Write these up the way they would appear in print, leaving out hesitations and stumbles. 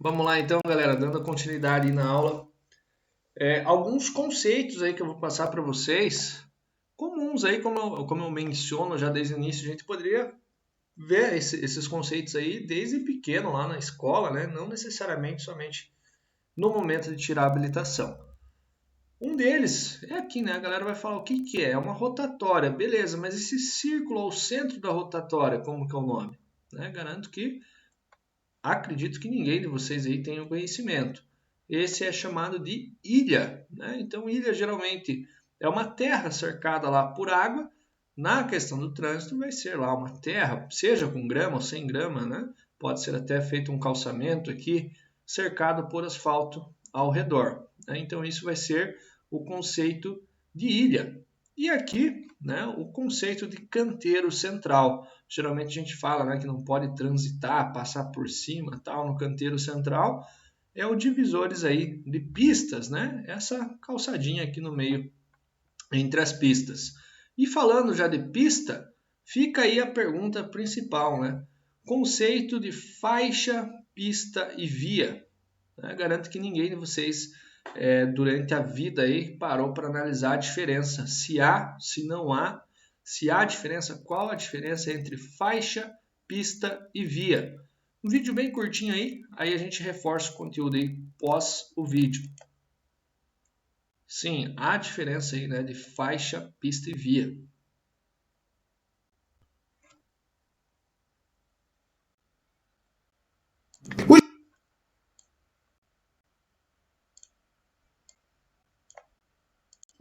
Vamos lá então, galera, dando continuidade aí na aula. Alguns conceitos aí que eu vou passar para vocês, comuns aí, como eu menciono já desde o início, a gente poderia ver esses conceitos aí desde pequeno lá na escola, né? Não necessariamente somente no momento de tirar a habilitação. Um deles é aqui, né? A galera vai falar o que que é? É uma rotatória, beleza, mas esse círculo ao centro da rotatória, como que é o nome? Né? Acredito que ninguém de vocês aí tenha o conhecimento. Esse é chamado de ilha, né? Então, ilha geralmente é uma terra cercada lá por água. Na questão do trânsito, vai ser lá uma terra, seja com grama ou sem grama, né? Pode ser até feito um calçamento aqui, cercado por asfalto ao redor, né? Então, isso vai ser o conceito de ilha. E aqui, né, o conceito de canteiro central. Geralmente a gente fala, né, que não pode transitar, passar por cima, tal, no canteiro central. É o divisores aí de pistas, né? Essa calçadinha aqui no meio entre as pistas. E falando já de pista, fica aí a pergunta principal, né? Conceito de faixa, pista e via. Garanto que ninguém de vocês durante a vida aí parou para analisar a diferença, se há, se não há, se há diferença, qual a diferença entre faixa, pista e via. Um vídeo bem curtinho aí a gente reforça o conteúdo aí pós o vídeo. Sim, há diferença aí, né, de faixa, pista e via.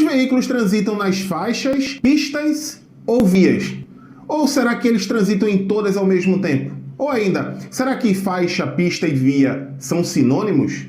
Os veículos transitam nas faixas, pistas ou vias? Ou será que eles transitam em todas ao mesmo tempo? Ou ainda, será que faixa, pista e via são sinônimos?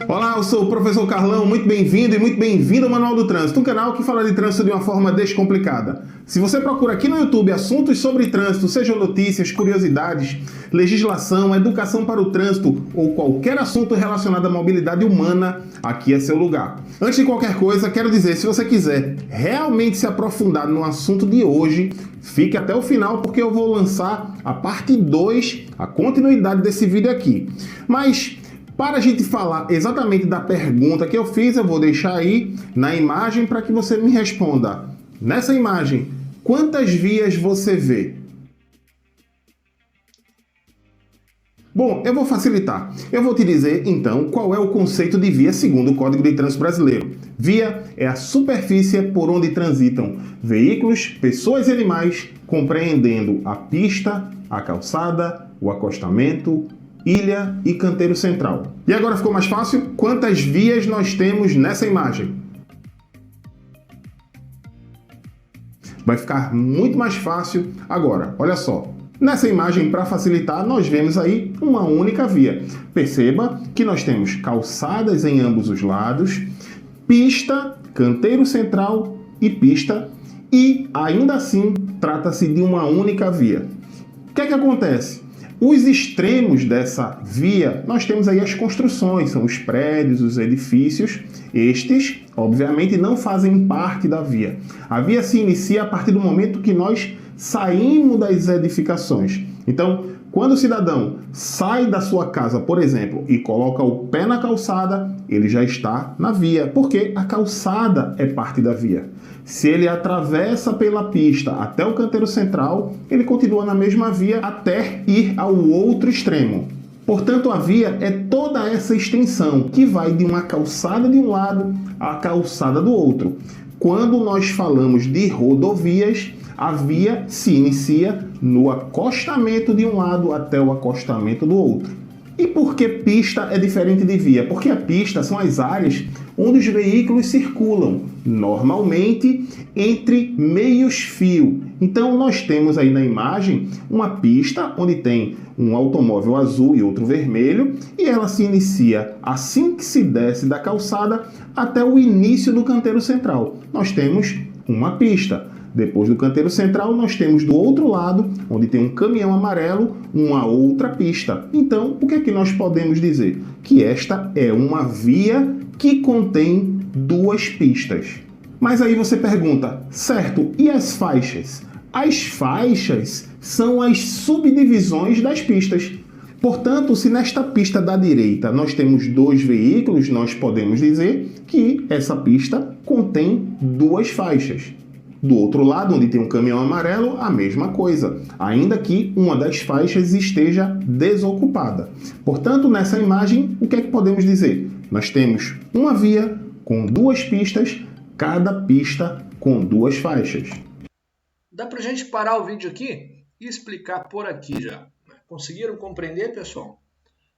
Olá, eu sou o professor Carlão, muito bem-vindo e muito bem-vindo ao Manual do Trânsito, um canal que fala de trânsito de uma forma descomplicada. Se você procura aqui no YouTube assuntos sobre trânsito, sejam notícias, curiosidades, legislação, educação para o trânsito ou qualquer assunto relacionado à mobilidade humana, aqui é seu lugar. Antes de qualquer coisa, quero dizer, se você quiser realmente se aprofundar no assunto de hoje, fique até o final porque eu vou lançar a parte 2, a continuidade desse vídeo aqui. Mas para a gente falar exatamente da pergunta que eu fiz, eu vou deixar aí na imagem para que você me responda. Nessa imagem, quantas vias você vê? Bom, eu vou facilitar. Eu vou te dizer, então, qual é o conceito de via segundo o Código de Trânsito Brasileiro. Via é a superfície por onde transitam veículos, pessoas e animais, compreendendo a pista, a calçada, o acostamento, ilha e canteiro central. E agora ficou mais fácil? Quantas vias nós temos nessa imagem? Vai ficar muito mais fácil agora. Olha só. Nessa imagem, para facilitar, nós vemos aí uma única via. Perceba que nós temos calçadas em ambos os lados, pista, canteiro central e pista, e ainda assim trata-se de uma única via. O que é que acontece? Os extremos dessa via, nós temos aí as construções, são os prédios, os edifícios. Estes, obviamente, não fazem parte da via. A via se inicia a partir do momento que nós saímos das edificações. Então, quando o cidadão sai da sua casa, por exemplo, e coloca o pé na calçada, ele já está na via, porque a calçada é parte da via. Se ele atravessa pela pista até o canteiro central, ele continua na mesma via até ir ao outro extremo. Portanto, a via é toda essa extensão que vai de uma calçada de um lado à calçada do outro. Quando nós falamos de rodovias, a via se inicia no acostamento de um lado até o acostamento do outro. E por que pista é diferente de via? Porque a pista são as áreas onde os veículos circulam, normalmente entre meios-fio. Então nós temos aí na imagem uma pista onde tem um automóvel azul e outro vermelho, e ela se inicia assim que se desce da calçada até o início do canteiro central. Nós temos uma pista. Depois do canteiro central, nós temos do outro lado, onde tem um caminhão amarelo, uma outra pista. Então, o que é que nós podemos dizer? Que esta é uma via que contém duas pistas. Mas aí você pergunta, certo, e as faixas? As faixas são as subdivisões das pistas. Portanto, se nesta pista da direita nós temos 2 veículos, nós podemos dizer que essa pista contém 2 faixas. Do outro lado, onde tem um caminhão amarelo, a mesma coisa, ainda que uma das faixas esteja desocupada. Portanto, nessa imagem, o que é que podemos dizer? Nós temos uma via com 2 pistas, cada pista com 2 faixas. Dá pra gente parar o vídeo aqui e explicar por aqui já. Conseguiram compreender, pessoal?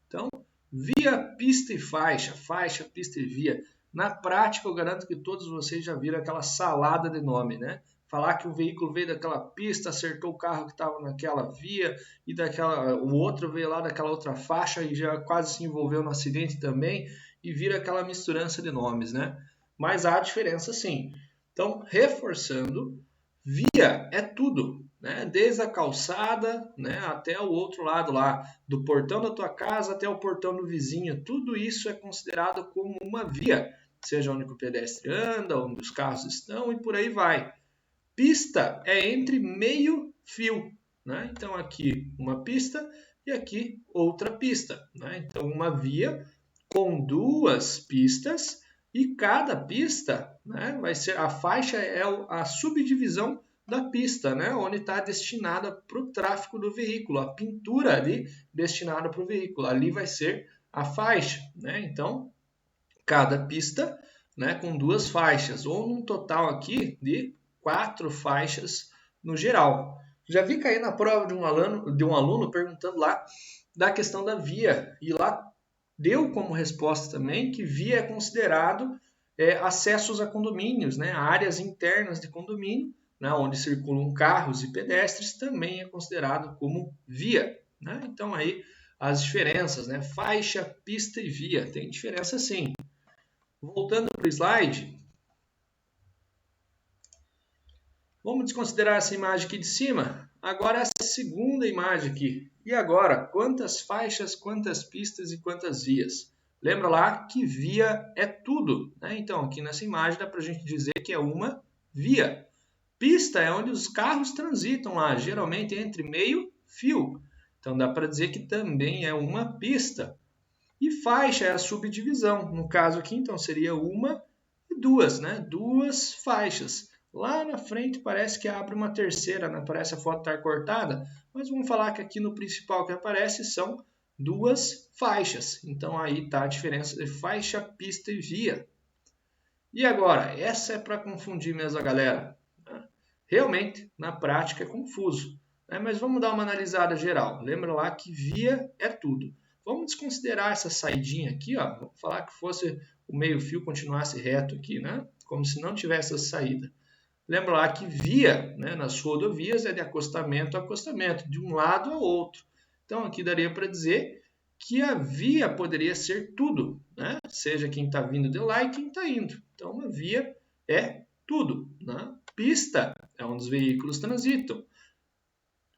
Então, via, pista e faixa, faixa, pista e via. Na prática, eu garanto que todos vocês já viram aquela salada de nome, né? Falar que o veículo veio daquela pista, acertou o carro que estava naquela via e o outro veio lá daquela outra faixa e já quase se envolveu no acidente também e vira aquela misturança de nomes, né? Mas há diferença sim. Então, reforçando, via é tudo, né? Desde a calçada, né, até o outro lado lá, do portão da tua casa até o portão do vizinho, tudo isso é considerado como uma via, seja onde o pedestre anda, onde os carros estão e por aí vai. Pista é entre meio fio, né? Então aqui uma pista e aqui outra pista, né? Então uma via com 2 pistas e cada pista, né, vai ser a faixa é a subdivisão da pista, né, onde está destinada para o tráfego do veículo, a pintura ali destinada para o veículo, ali vai ser a faixa, né? Então cada pista, né, com 2 faixas, ou num total aqui de 4 faixas no geral. Já vi cair na prova de um aluno perguntando lá da questão da via, e lá deu como resposta também que via é considerado acessos a condomínios, né, áreas internas de condomínio, né, onde circulam carros e pedestres, também é considerado como via, né? Então aí as diferenças, né, faixa, pista e via, tem diferença sim. Voltando para o slide, vamos desconsiderar essa imagem aqui de cima. Agora essa segunda imagem aqui. E agora, quantas faixas, quantas pistas e quantas vias? Lembra lá que via é tudo, né? Então aqui nessa imagem dá para a gente dizer que é uma via. Pista é onde os carros transitam lá, geralmente entre meio fio. Então dá para dizer que também é uma pista. E faixa é a subdivisão. No caso aqui, então, seria uma e 2, né? 2 faixas. Lá na frente parece que abre uma terceira, né? Parece a foto estar cortada, mas vamos falar que aqui no principal que aparece são 2 faixas. Então aí está a diferença de faixa, pista e via. E agora, essa é para confundir mesmo a galera. Realmente, na prática, é confuso, né? Mas vamos dar uma analisada geral. Lembra lá que via é tudo. Vamos desconsiderar essa saidinha aqui, ó. Vamos falar que fosse o meio fio continuasse reto aqui, né? Como se não tivesse essa saída. Lembra lá que via, né, nas rodovias é de acostamento a acostamento, de um lado ao outro. Então aqui daria para dizer que a via poderia ser tudo, né? Seja quem está vindo de lá e quem está indo. Então uma via é tudo, né? Pista é onde os veículos transitam,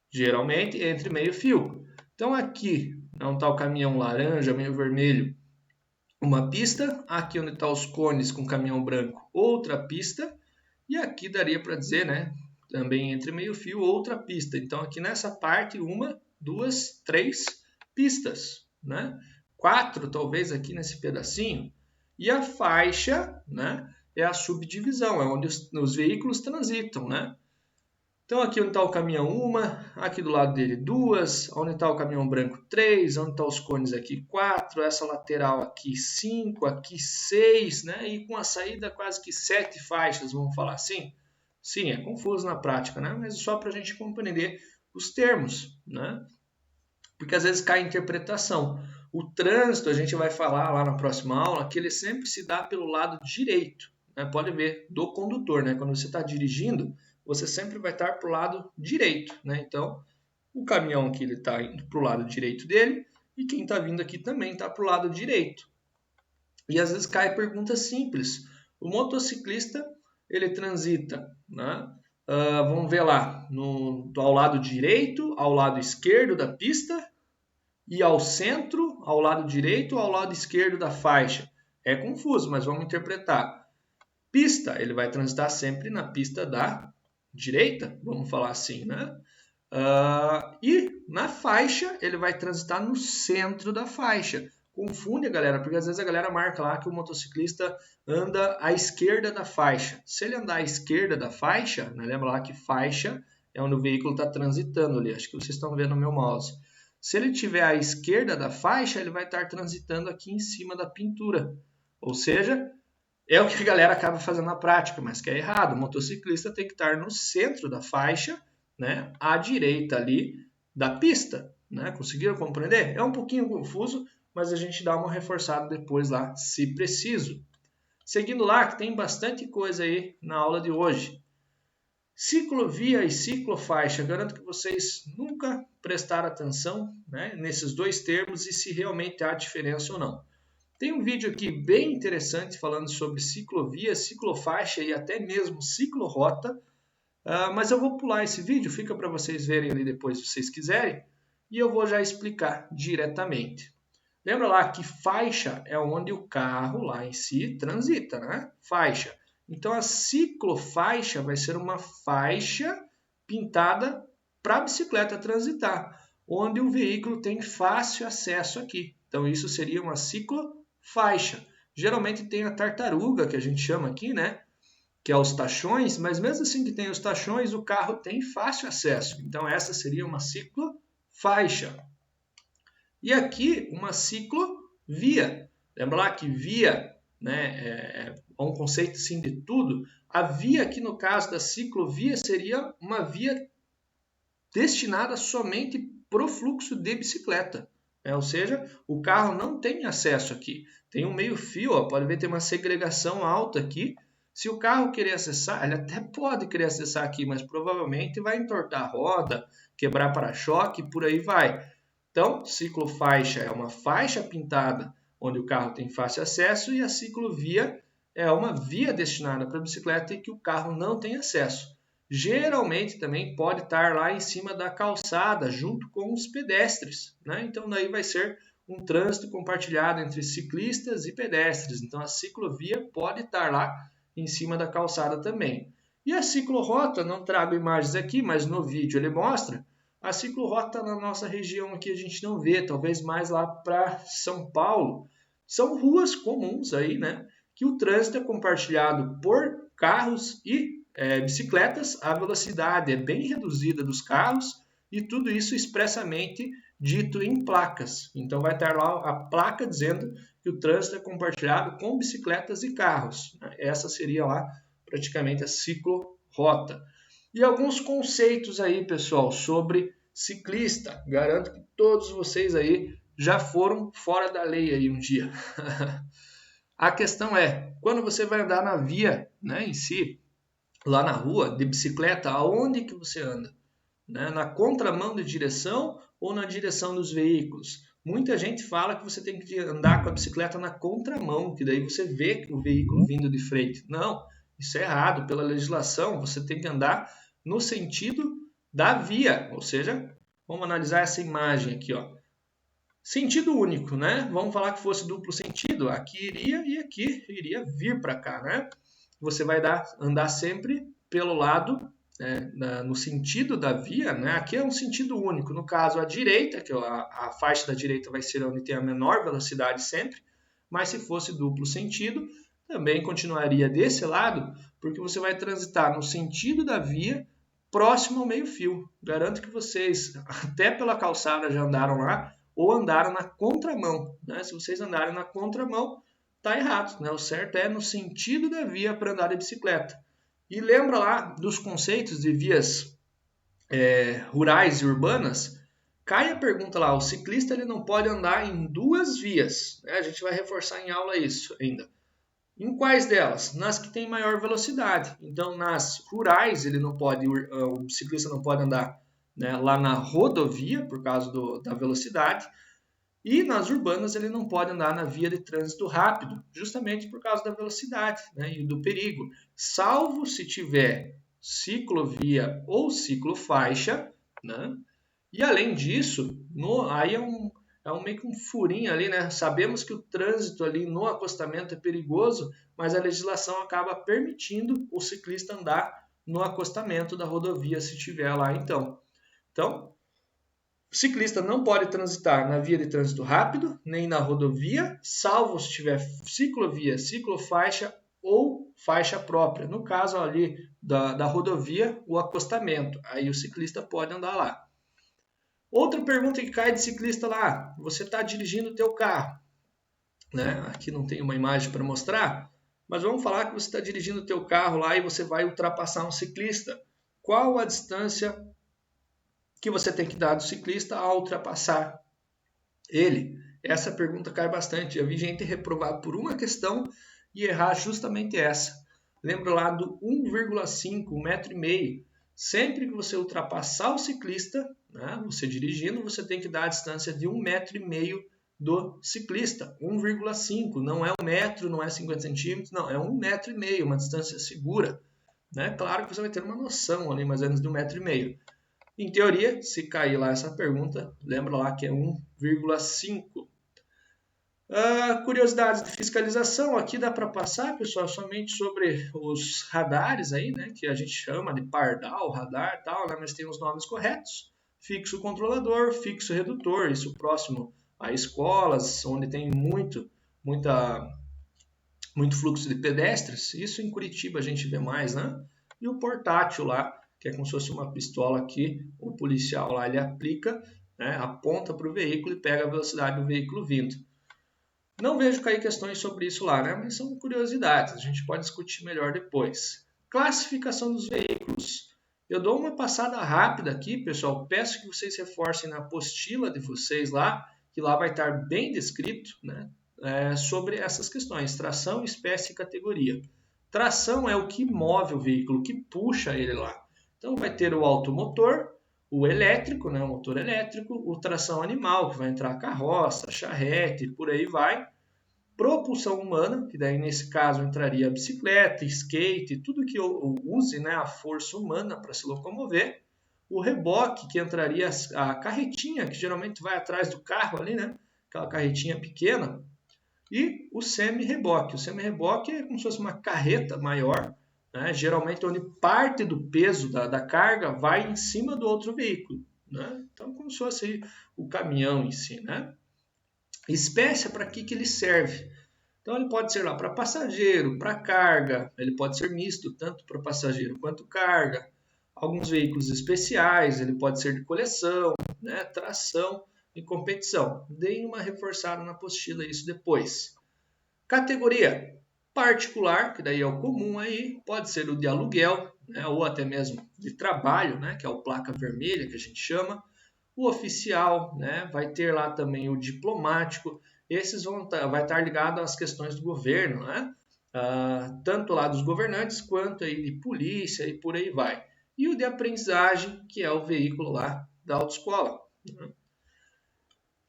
geralmente entre meio fio. Então aqui onde está o caminhão laranja, meio vermelho, uma pista. Aqui onde está os cones com caminhão branco, outra pista. E aqui daria para dizer, né, também entre meio fio, outra pista. Então aqui nessa parte, 1, 2, 3 pistas, né? 4 talvez aqui nesse pedacinho. E a faixa, né, é a subdivisão, é onde os veículos transitam, né? Então aqui onde está o caminhão 1, aqui do lado dele 2, onde está o caminhão branco 3, onde está os cones aqui 4, essa lateral aqui 5, aqui 6, né? E com a saída quase que 7 faixas, vamos falar assim. Sim, é confuso na prática, né? Mas só para a gente compreender os termos, né? Porque às vezes cai interpretação. O trânsito, a gente vai falar lá na próxima aula, que ele sempre se dá pelo lado direito, né? Pode ver, do condutor, né? Quando você está dirigindo, você sempre vai estar para o lado direito, né? Então, o caminhão aqui está indo para o lado direito dele e quem está vindo aqui também está para o lado direito. E às vezes cai pergunta simples. O motociclista, ele transita, né? Vamos ver lá, ao lado direito, ao lado esquerdo da pista e ao centro, ao lado direito ou ao lado esquerdo da faixa. É confuso, mas vamos interpretar. pista, ele vai transitar sempre na pista da direita, vamos falar assim, né? E na faixa, ele vai transitar no centro da faixa. Confunde a galera, porque às vezes a galera marca lá que o motociclista anda à esquerda da faixa. Se ele andar à esquerda da faixa, né, lembra lá que faixa é onde o veículo está transitando ali, acho que vocês estão vendo no meu mouse. Se ele estiver à esquerda da faixa, ele vai estar transitando aqui em cima da pintura. Ou seja, é o que a galera acaba fazendo na prática, mas que é errado. O motociclista tem que estar no centro da faixa, né, à direita ali da pista. Né? Conseguiram compreender? É um pouquinho confuso, mas a gente dá uma reforçada depois lá, se preciso. Seguindo lá, que tem bastante coisa aí na aula de hoje. Ciclovia e ciclofaixa. Garanto que vocês nunca prestaram atenção, né, nesses dois termos e se realmente há diferença ou não. Tem um vídeo aqui bem interessante falando sobre ciclovia, ciclofaixa e até mesmo ciclorrota, mas eu vou pular esse vídeo, fica para vocês verem ali depois se vocês quiserem, e eu vou já explicar diretamente. Lembra lá que faixa é onde o carro lá em si transita, né? Faixa. Então a ciclofaixa vai ser uma faixa pintada para a bicicleta transitar, onde o veículo tem fácil acesso aqui. Então isso seria uma ciclofaixa. Geralmente tem a tartaruga, que a gente chama aqui, né? Que é os tachões, mas mesmo assim que tem os tachões, o carro tem fácil acesso. Então essa seria uma ciclofaixa. E aqui uma ciclovia. Lembra lá que via, né, é um conceito assim de tudo. A via aqui no caso da ciclovia seria uma via destinada somente para o fluxo de bicicleta. Ou seja, o carro não tem acesso aqui. Tem um meio fio, ó, pode ver, tem uma segregação alta aqui. Se o carro querer acessar, ele até pode querer acessar aqui, mas provavelmente vai entortar a roda, quebrar para-choque, por aí vai. Então, ciclofaixa é uma faixa pintada onde o carro tem fácil acesso e a ciclovia é uma via destinada para a bicicleta e que o carro não tem acesso. Geralmente também pode estar lá em cima da calçada, junto com os pedestres. Né? Então, daí vai ser um trânsito compartilhado entre ciclistas e pedestres. Então, a ciclovia pode estar lá em cima da calçada também. E a ciclorrota, não trago imagens aqui, mas no vídeo ele mostra. A ciclorrota na nossa região aqui a gente não vê, talvez mais lá para São Paulo. São ruas comuns aí, né? Que o trânsito é compartilhado por carros e bicicletas. A velocidade é bem reduzida dos carros e tudo isso expressamente dito em placas. Então vai estar lá a placa dizendo que o trânsito é compartilhado com bicicletas e carros. Essa seria lá praticamente a ciclorrota. E alguns conceitos aí, pessoal, sobre ciclista. Garanto que todos vocês aí já foram fora da lei aí um dia. A questão é, quando você vai andar na via, né, em si, lá na rua, de bicicleta, aonde que você anda? Né? Na contramão de direção ou na direção dos veículos? Muita gente fala que você tem que andar com a bicicleta na contramão, que daí você vê o veículo vindo de frente. Não, isso é errado. Pela legislação, você tem que andar no sentido da via. Ou seja, vamos analisar essa imagem aqui, ó. Sentido único, né? Vamos falar que fosse duplo sentido. Aqui iria e aqui iria vir para cá, né? Você vai andar sempre pelo lado, no sentido da via, né? Aqui é um sentido único. No caso, a direita, que a faixa da direita vai ser onde tem a menor velocidade sempre. Mas se fosse duplo sentido, também continuaria desse lado, porque você vai transitar no sentido da via próximo ao meio-fio. Garanto que vocês, até pela calçada, já andaram lá ou andaram na contramão. Né? Se vocês andarem na contramão, está errado. Né? O certo é no sentido da via para andar de bicicleta. E lembra lá dos conceitos de vias rurais e urbanas? Cai a pergunta lá, o ciclista ele não pode andar em duas vias. Né? A gente vai reforçar em aula isso ainda. Em quais delas? Nas que tem maior velocidade. Então, nas rurais, o ciclista não pode andar, né, lá na rodovia, por causa da velocidade. E nas urbanas, ele não pode andar na via de trânsito rápido, justamente por causa da velocidade, né, e do perigo. Salvo se tiver ciclovia ou ciclofaixa, né? E além disso, aí é meio que um furinho ali, né? Sabemos que o trânsito ali no acostamento é perigoso, mas a legislação acaba permitindo o ciclista andar no acostamento da rodovia se tiver lá então. Então, o ciclista não pode transitar na via de trânsito rápido, nem na rodovia, salvo se tiver ciclovia, ciclofaixa ou faixa própria. No caso ali da rodovia, o acostamento. Aí o ciclista pode andar lá. Outra pergunta que cai de ciclista lá, você está dirigindo o teu carro, né? Aqui não tem uma imagem para mostrar, mas vamos falar que você está dirigindo o teu carro lá e você vai ultrapassar um ciclista. Qual a distância que você tem que dar do ciclista ao ultrapassar ele? Essa pergunta cai bastante. Eu vi gente reprovar por uma questão e errar justamente essa. Lembra lá do 1,5, 1,5 m. Sempre que você ultrapassar o ciclista, né, você dirigindo, você tem que dar a distância de 1,5 m do ciclista. 1,5, não é 1 metro, não é 50 centímetros, não, é 1,5 m, uma distância segura. Né? Claro que você vai ter uma noção ali, mais ou menos de 1,5 m. Em teoria, se cair lá essa pergunta, lembra lá que é 1,5. Curiosidades de fiscalização, aqui dá para passar, pessoal, somente sobre os radares aí, né, que a gente chama de pardal, radar e tal, né, mas tem os nomes corretos. Fixo controlador, fixo redutor, isso próximo a escolas, onde tem muito fluxo de pedestres, isso em Curitiba a gente vê mais, né? E o portátil lá, que é como se fosse uma pistola aqui, o policial lá ele aplica, né, aponta para o veículo e pega a velocidade do veículo vindo. Não vejo cair questões sobre isso lá, né? Mas são curiosidades, a gente pode discutir melhor depois. Classificação dos veículos. Eu dou uma passada rápida aqui, pessoal. Peço que vocês reforcem na apostila de vocês lá, que lá vai estar bem descrito, né? Sobre essas questões, tração, espécie e categoria. Tração é o que move o veículo, o que puxa ele lá. Então vai ter o automotor, o elétrico, né, o motor elétrico, o tração animal, que vai entrar carroça, charrete, por aí vai. Propulsão humana, que daí nesse caso entraria a bicicleta, skate, tudo que use, né, a força humana para se locomover. O reboque, que entraria a carretinha, que geralmente vai atrás do carro ali, né, aquela carretinha pequena. E o semi-reboque. O semi-reboque é como se fosse uma carreta maior, né? Geralmente onde parte do peso da carga vai em cima do outro veículo. Né? Então, como se fosse o caminhão em si. Né? Espécie, para que ele serve? Então, ele pode ser lá para passageiro, para carga, ele pode ser misto, tanto para passageiro quanto carga. Alguns veículos especiais, ele pode ser de coleção, né? Tração e competição. Deem uma reforçada na apostila isso depois. Categoria particular, que daí é o comum aí, pode ser o de aluguel, né, ou até mesmo de trabalho, né, que é o placa vermelha que a gente chama. O oficial, né, vai ter lá também o diplomático. Esses vai estar ligado às questões do governo, né? Tanto lá dos governantes quanto aí de polícia e por aí vai. E o de aprendizagem, que é o veículo lá da autoescola.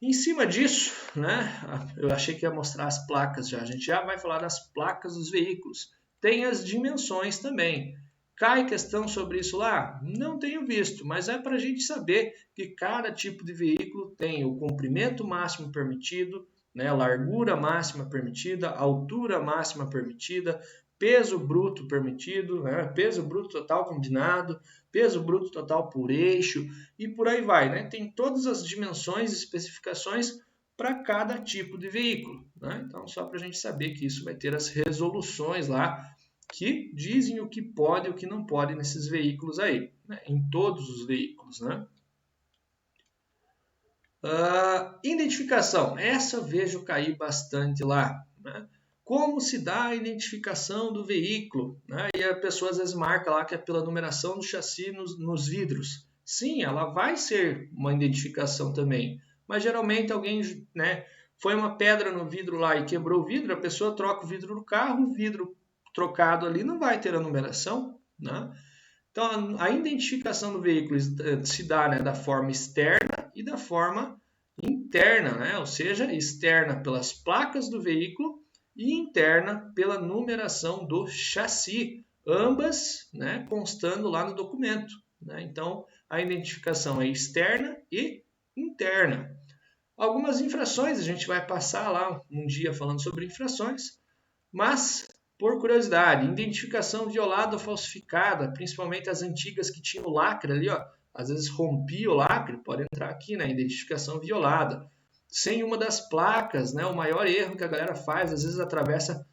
Em cima disso, né, eu achei que ia mostrar as placas já. A gente já vai falar das placas dos veículos. Tem as dimensões também. Cai questão sobre isso lá? Não tenho visto, mas é para a gente saber que cada tipo de veículo tem o comprimento máximo permitido, né, largura máxima permitida, altura máxima permitida, peso bruto permitido, né, peso bruto total combinado, peso bruto total por eixo e por aí vai. Né? Tem todas as dimensões e especificações para cada tipo de veículo. Né? Então, só para a gente saber que isso vai ter as resoluções lá que dizem o que pode e o que não pode nesses veículos aí, né? Em todos os veículos. Né? Identificação, essa eu vejo cair bastante lá. Né? Como se dá a identificação do veículo? Né? E a pessoa às vezes marca lá que é pela numeração do chassi nos vidros. Sim, ela vai ser uma identificação também, mas geralmente alguém, né, foi uma pedra no vidro lá e quebrou o vidro, a pessoa troca o vidro do carro, o vidro trocado ali não vai ter a numeração. Né? Então a identificação do veículo se dá, né, da forma externa e da forma interna, né? Ou seja, externa pelas placas do veículo e interna pela numeração do chassi, ambas, né, constando lá no documento. Né? Então, a identificação é externa e interna. Algumas infrações, a gente vai passar lá um dia falando sobre infrações, mas, por curiosidade, identificação violada ou falsificada, principalmente as antigas que tinham o lacre ali, ó, às vezes rompia o lacre, pode entrar aqui, né? Identificação violada. Sem uma das placas, né? O maior erro que a galera faz, às vezes atravessa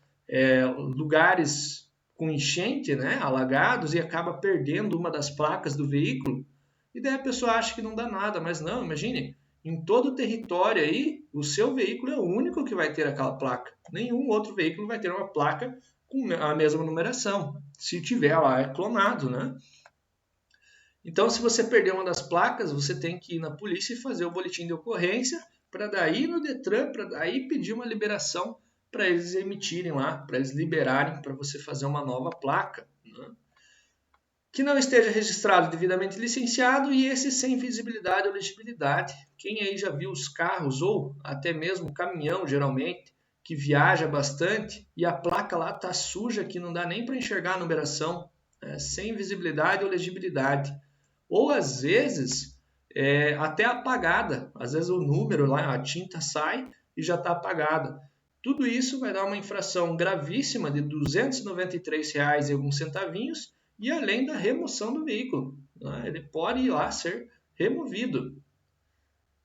lugares com enchente, né? Alagados, e acaba perdendo uma das placas do veículo. E daí a pessoa acha que não dá nada, mas não, imagine, em todo o território aí, o seu veículo é o único que vai ter aquela placa. Nenhum outro veículo vai ter uma placa com a mesma numeração. Se tiver lá, é clonado, né? Então, se você perder uma das placas, você tem que ir na polícia e fazer o boletim de ocorrência para daí no Detran, para daí pedir uma liberação para eles emitirem lá, para eles liberarem para você fazer uma nova placa, né? Que não esteja registrado devidamente licenciado e esse sem visibilidade ou legibilidade. Quem aí já viu os carros ou até mesmo o caminhão, geralmente, que viaja bastante e a placa lá está suja, que não dá nem para enxergar a numeração, sem visibilidade ou legibilidade. Ou às vezes até apagada, às vezes o número lá, a tinta sai e já está apagada. Tudo isso vai dar uma infração gravíssima de R$ 293 e alguns centavinhos e além da remoção do veículo, né? Ele pode ir lá ser removido.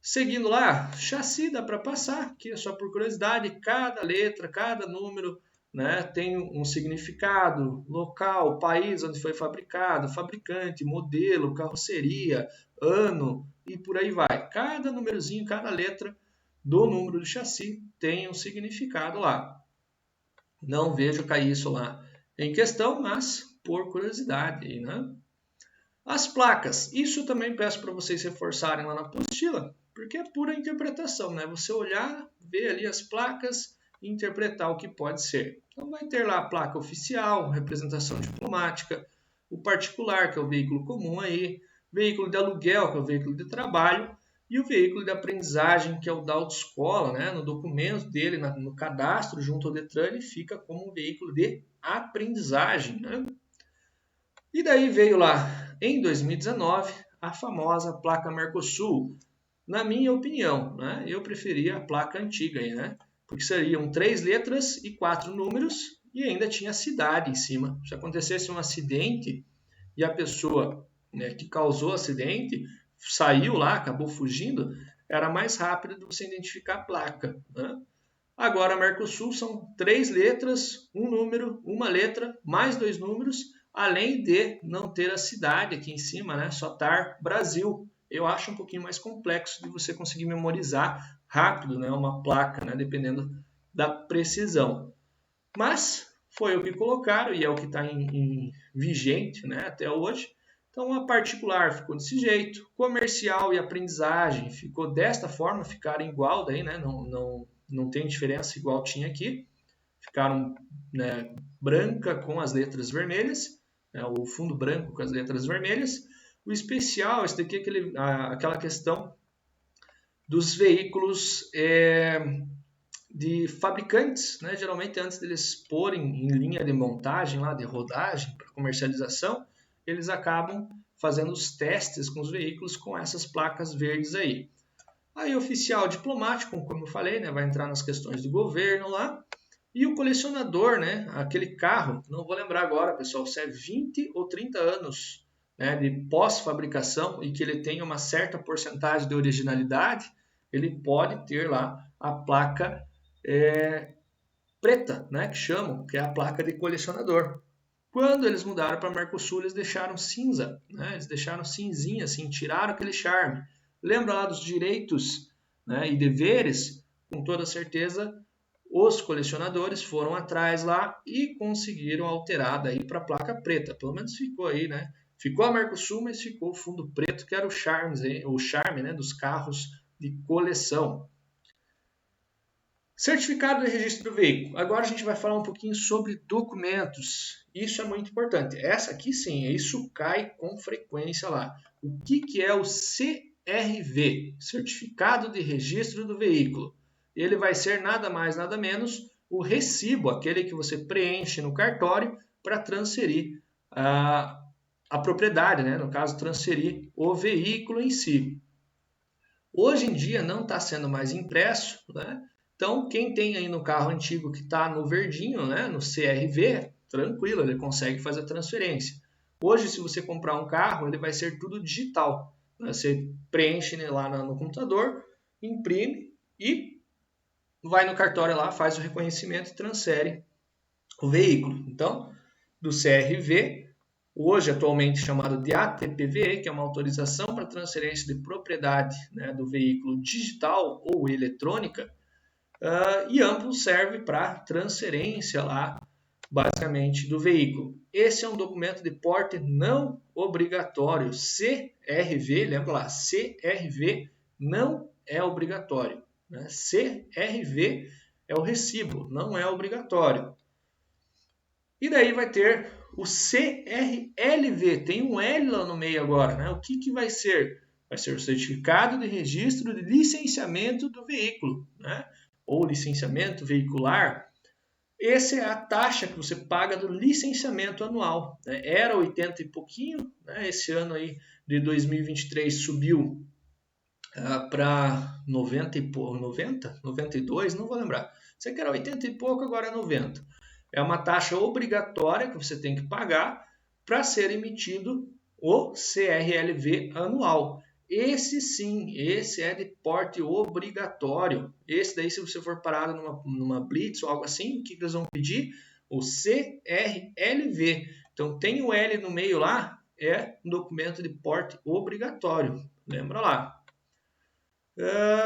Seguindo lá, chassi dá para passar, que é só por curiosidade, cada letra, cada número, né, tem um significado, local, país onde foi fabricado, fabricante, modelo, carroceria, ano e por aí vai. Cada númerozinho, cada letra do número do chassi tem um significado lá. Não vejo cair isso lá em questão, mas por curiosidade, né? As placas, isso também peço para vocês reforçarem lá na apostila, porque é pura interpretação, né? Você olhar, ver ali as placas e interpretar o que pode ser. Então vai ter lá a placa oficial, representação diplomática, o particular, que é o veículo comum aí, veículo de aluguel, que é o veículo de trabalho, e o veículo de aprendizagem, que é o da autoescola, né? No documento dele, no cadastro junto ao Detran, ele fica como um veículo de aprendizagem, né? E daí veio lá, em 2019, a famosa placa Mercosul. Na minha opinião, né, eu preferia a placa antiga, né, porque seriam 3 letras e 4 números e ainda tinha cidade em cima. Se acontecesse um acidente e a pessoa, né, que causou o acidente saiu lá, acabou fugindo, era mais rápido de você identificar a placa, né? Agora, a Mercosul são 3 letras, um número, uma letra, mais 2 números, além de não ter a cidade aqui em cima, né? Só estar Brasil. Eu acho um pouquinho mais complexo de você conseguir memorizar rápido, né? Uma placa, né? Dependendo da precisão. Mas foi o que colocaram e é o que está em vigente, né? Até hoje. Então, a particular ficou desse jeito, comercial e aprendizagem ficou desta forma, ficaram igual daí, né? Não tem diferença igual tinha aqui. Ficaram, né, branca com as letras vermelhas, né, o fundo branco com as letras vermelhas. O especial, esse daqui é aquela questão dos veículos de fabricantes, né? Geralmente antes deles porem em linha de montagem, lá, de rodagem para comercialização, eles acabam fazendo os testes com os veículos com essas placas verdes aí. Aí oficial diplomático, como eu falei, né, vai entrar nas questões do governo lá. E o colecionador, né, aquele carro, não vou lembrar agora, pessoal, se é 20 ou 30 anos, né, de pós-fabricação e que ele tenha uma certa porcentagem de originalidade, ele pode ter lá a placa preta, né, que chamam, que é a placa de colecionador. Quando eles mudaram para Mercosul, eles deixaram cinza, né, eles deixaram cinzinha, assim, tiraram aquele charme. Lembra lá dos direitos, né, e deveres? Com toda certeza, os colecionadores foram atrás lá e conseguiram alterar daí para a placa preta. Pelo menos ficou aí, né? Ficou a Mercosul, mas ficou o fundo preto, que era o charme, né, dos carros de coleção. Certificado de registro do veículo. Agora a gente vai falar um pouquinho sobre documentos. Isso é muito importante. Essa aqui sim, isso cai com frequência lá. O que é o CRV? Certificado de Registro do Veículo. Ele vai ser nada mais, nada menos o recibo, aquele que você preenche no cartório para transferir a propriedade, né? No caso, transferir o veículo em si. Hoje em dia não está sendo mais impresso, né? Então, quem tem aí no carro antigo que está no verdinho, né, no CRV, tranquilo, ele consegue fazer a transferência. Hoje, se você comprar um carro, ele vai ser tudo digital. Você preenche lá no computador, imprime e vai no cartório lá, faz o reconhecimento e transfere o veículo. Então, do CRV, hoje atualmente chamado de ATPVE, que é uma autorização para transferência de propriedade, né, do veículo digital ou eletrônica, e amplo serve para transferência lá, basicamente, do veículo. Esse é um documento de porte não obrigatório, CRV, lembra lá, CRV não é obrigatório, né? CRV é o recibo, não é obrigatório. E daí vai ter o CRLV, tem um L lá no meio agora, né? O que vai ser? Vai ser o certificado de registro de licenciamento do veículo, né? Ou licenciamento veicular. Essa é a taxa que você paga do licenciamento anual, né? Era 80 e pouquinho, né? Esse ano aí de 2023 subiu para 90 e pouco, 90? 92, não vou lembrar. Sei que era 80 e pouco, agora é 90. É uma taxa obrigatória que você tem que pagar para ser emitido o CRLV anual. Esse sim, esse é de porte obrigatório. Esse daí, se você for parado numa blitz ou algo assim, o que eles vão pedir? O CRLV. Então, tem o L no meio lá, é um documento de porte obrigatório. Lembra lá.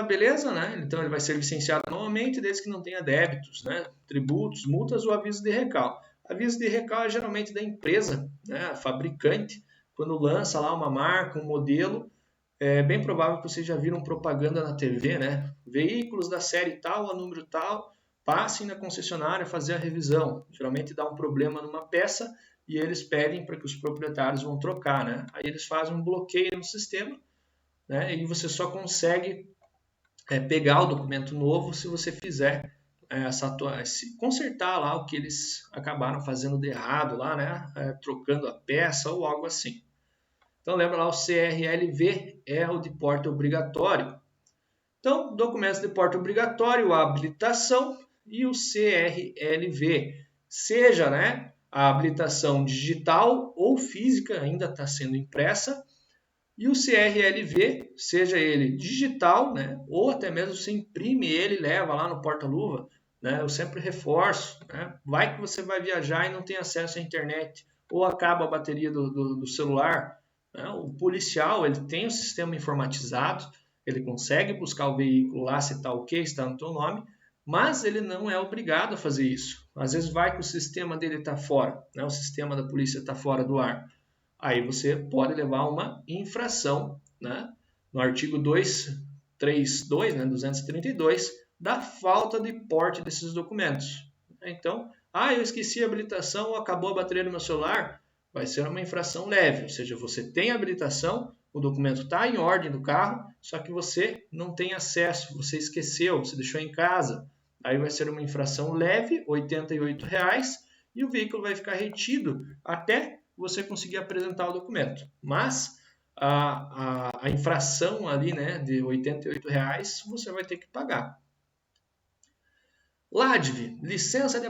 Beleza, né? Então, ele vai ser licenciado anualmente, desde que não tenha débitos, né? Tributos, multas ou aviso de recal. Aviso de recal é geralmente da empresa, né? A fabricante, quando lança lá uma marca, um modelo. É bem provável que vocês já viram propaganda na TV, né? Veículos da série tal, a número tal, passem na concessionária fazer a revisão. Geralmente dá um problema numa peça e eles pedem para que os proprietários vão trocar, né? Aí eles fazem um bloqueio no sistema, né? E você só consegue pegar o documento novo se você fizer consertar lá o que eles acabaram fazendo de errado lá, né? Trocando a peça ou algo assim. Então, lembra lá, o CRLV é o de porte obrigatório. Então, documentos de porte obrigatório, a habilitação e o CRLV. Seja, né, a habilitação digital ou física, ainda está sendo impressa. E o CRLV, seja ele digital, né, ou até mesmo você imprime ele e leva lá no porta-luva. Né, eu sempre reforço. Né, vai que você vai viajar e não tem acesso à internet, ou acaba a bateria do celular. O policial ele tem um sistema informatizado, ele consegue buscar o veículo lá se está ok, está no teu nome, mas ele não é obrigado a fazer isso. Às vezes vai que o sistema dele está fora, né? O sistema da polícia está fora do ar. Aí você pode levar uma infração, né? No artigo 232, né? 232, da falta de porte desses documentos. Então, eu esqueci a habilitação ou acabou a bateria do meu celular, vai ser uma infração leve, ou seja, você tem habilitação, o documento está em ordem do carro, só que você não tem acesso, você esqueceu, você deixou em casa. Aí vai ser uma infração leve, R$ 88, e o veículo vai ficar retido até você conseguir apresentar o documento. Mas a infração ali, né, de R$ 88, você vai ter que pagar. LADV, licença de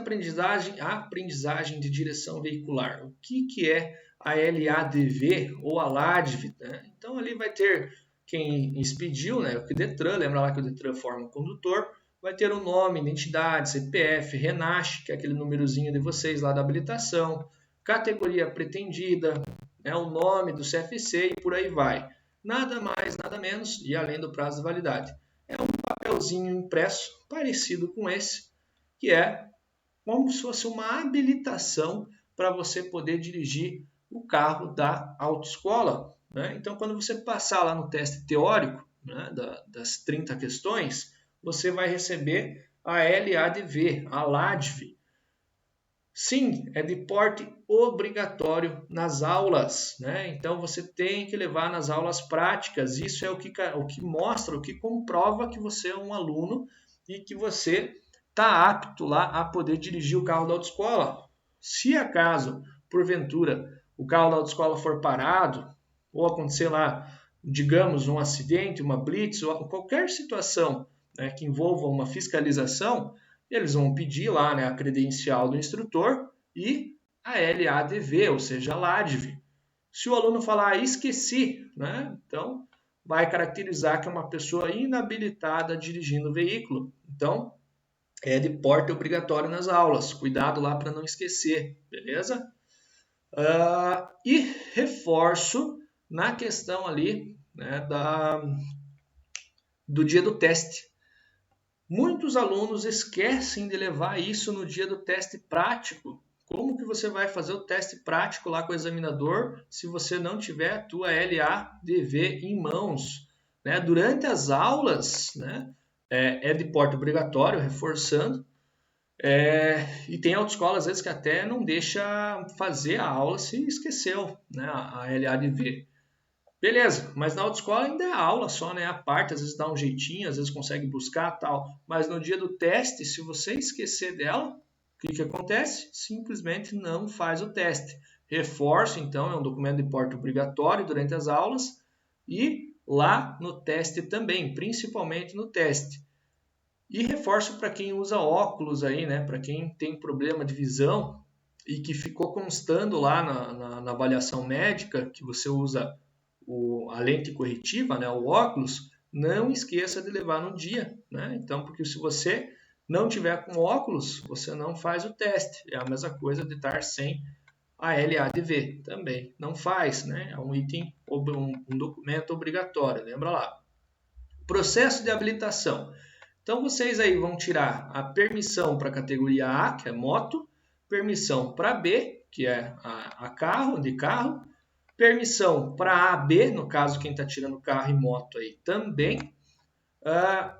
aprendizagem de direção veicular. O que é a LADV ou a LADV? Né? Então ali vai ter quem expediu, né? O Detran, lembra lá que o Detran forma o condutor, vai ter o nome, identidade, CPF, RENASH, que é aquele númerozinho de vocês lá da habilitação, categoria pretendida, né? O nome do CFC e por aí vai. Nada mais, nada menos, e além do prazo de validade. É um papelzinho impresso parecido com esse, que é como se fosse uma habilitação para você poder dirigir o carro da autoescola. Né? Então, quando você passar lá no teste teórico, né, das 30 questões, você vai receber a LADV, a LADV. Sim, é de porte obrigatório nas aulas, né? Então você tem que levar nas aulas práticas. Isso é o que mostra, o que comprova que você é um aluno e que você está apto lá a poder dirigir o carro da autoescola. Se acaso, porventura, o carro da autoescola for parado ou acontecer lá digamos, um acidente, uma blitz, ou qualquer situação, né, que envolva uma fiscalização, eles vão pedir lá, né, a credencial do instrutor e a LADV, ou seja, a LADV. Se o aluno falar esqueci, né, então vai caracterizar que é uma pessoa inabilitada dirigindo o veículo. Então, é de porte obrigatório nas aulas. Cuidado lá para não esquecer, beleza? E reforço na questão ali, né, do dia do teste. Muitos alunos esquecem de levar isso no dia do teste prático. Como que você vai fazer o teste prático lá com o examinador se você não tiver a tua LADV em mãos? Né? Durante as aulas, né, é de porte obrigatório, reforçando, e tem autoescola às vezes que até não deixa fazer a aula se esqueceu, né, a LADV. Beleza, mas na autoescola ainda é aula só, né? A parte, às vezes dá um jeitinho, às vezes consegue buscar tal. Mas no dia do teste, se você esquecer dela, o que acontece? Simplesmente não faz o teste. Reforço, então, é um documento de porte obrigatório durante as aulas e lá no teste também, principalmente no teste. E reforço para quem usa óculos aí, né? Para quem tem problema de visão e que ficou constando lá na avaliação médica que você usa a lente corretiva, né, o óculos, não esqueça de levar no dia, né? Então, porque se você não tiver com óculos, você não faz o teste. É a mesma coisa de estar sem a LADV também. Não faz, né? É um item, um documento obrigatório, lembra lá. Processo de habilitação. Então, vocês aí vão tirar a permissão para a categoria A, que é moto, permissão para B, que é a carro, de carro, permissão para A, B, no caso quem está tirando carro e moto aí também,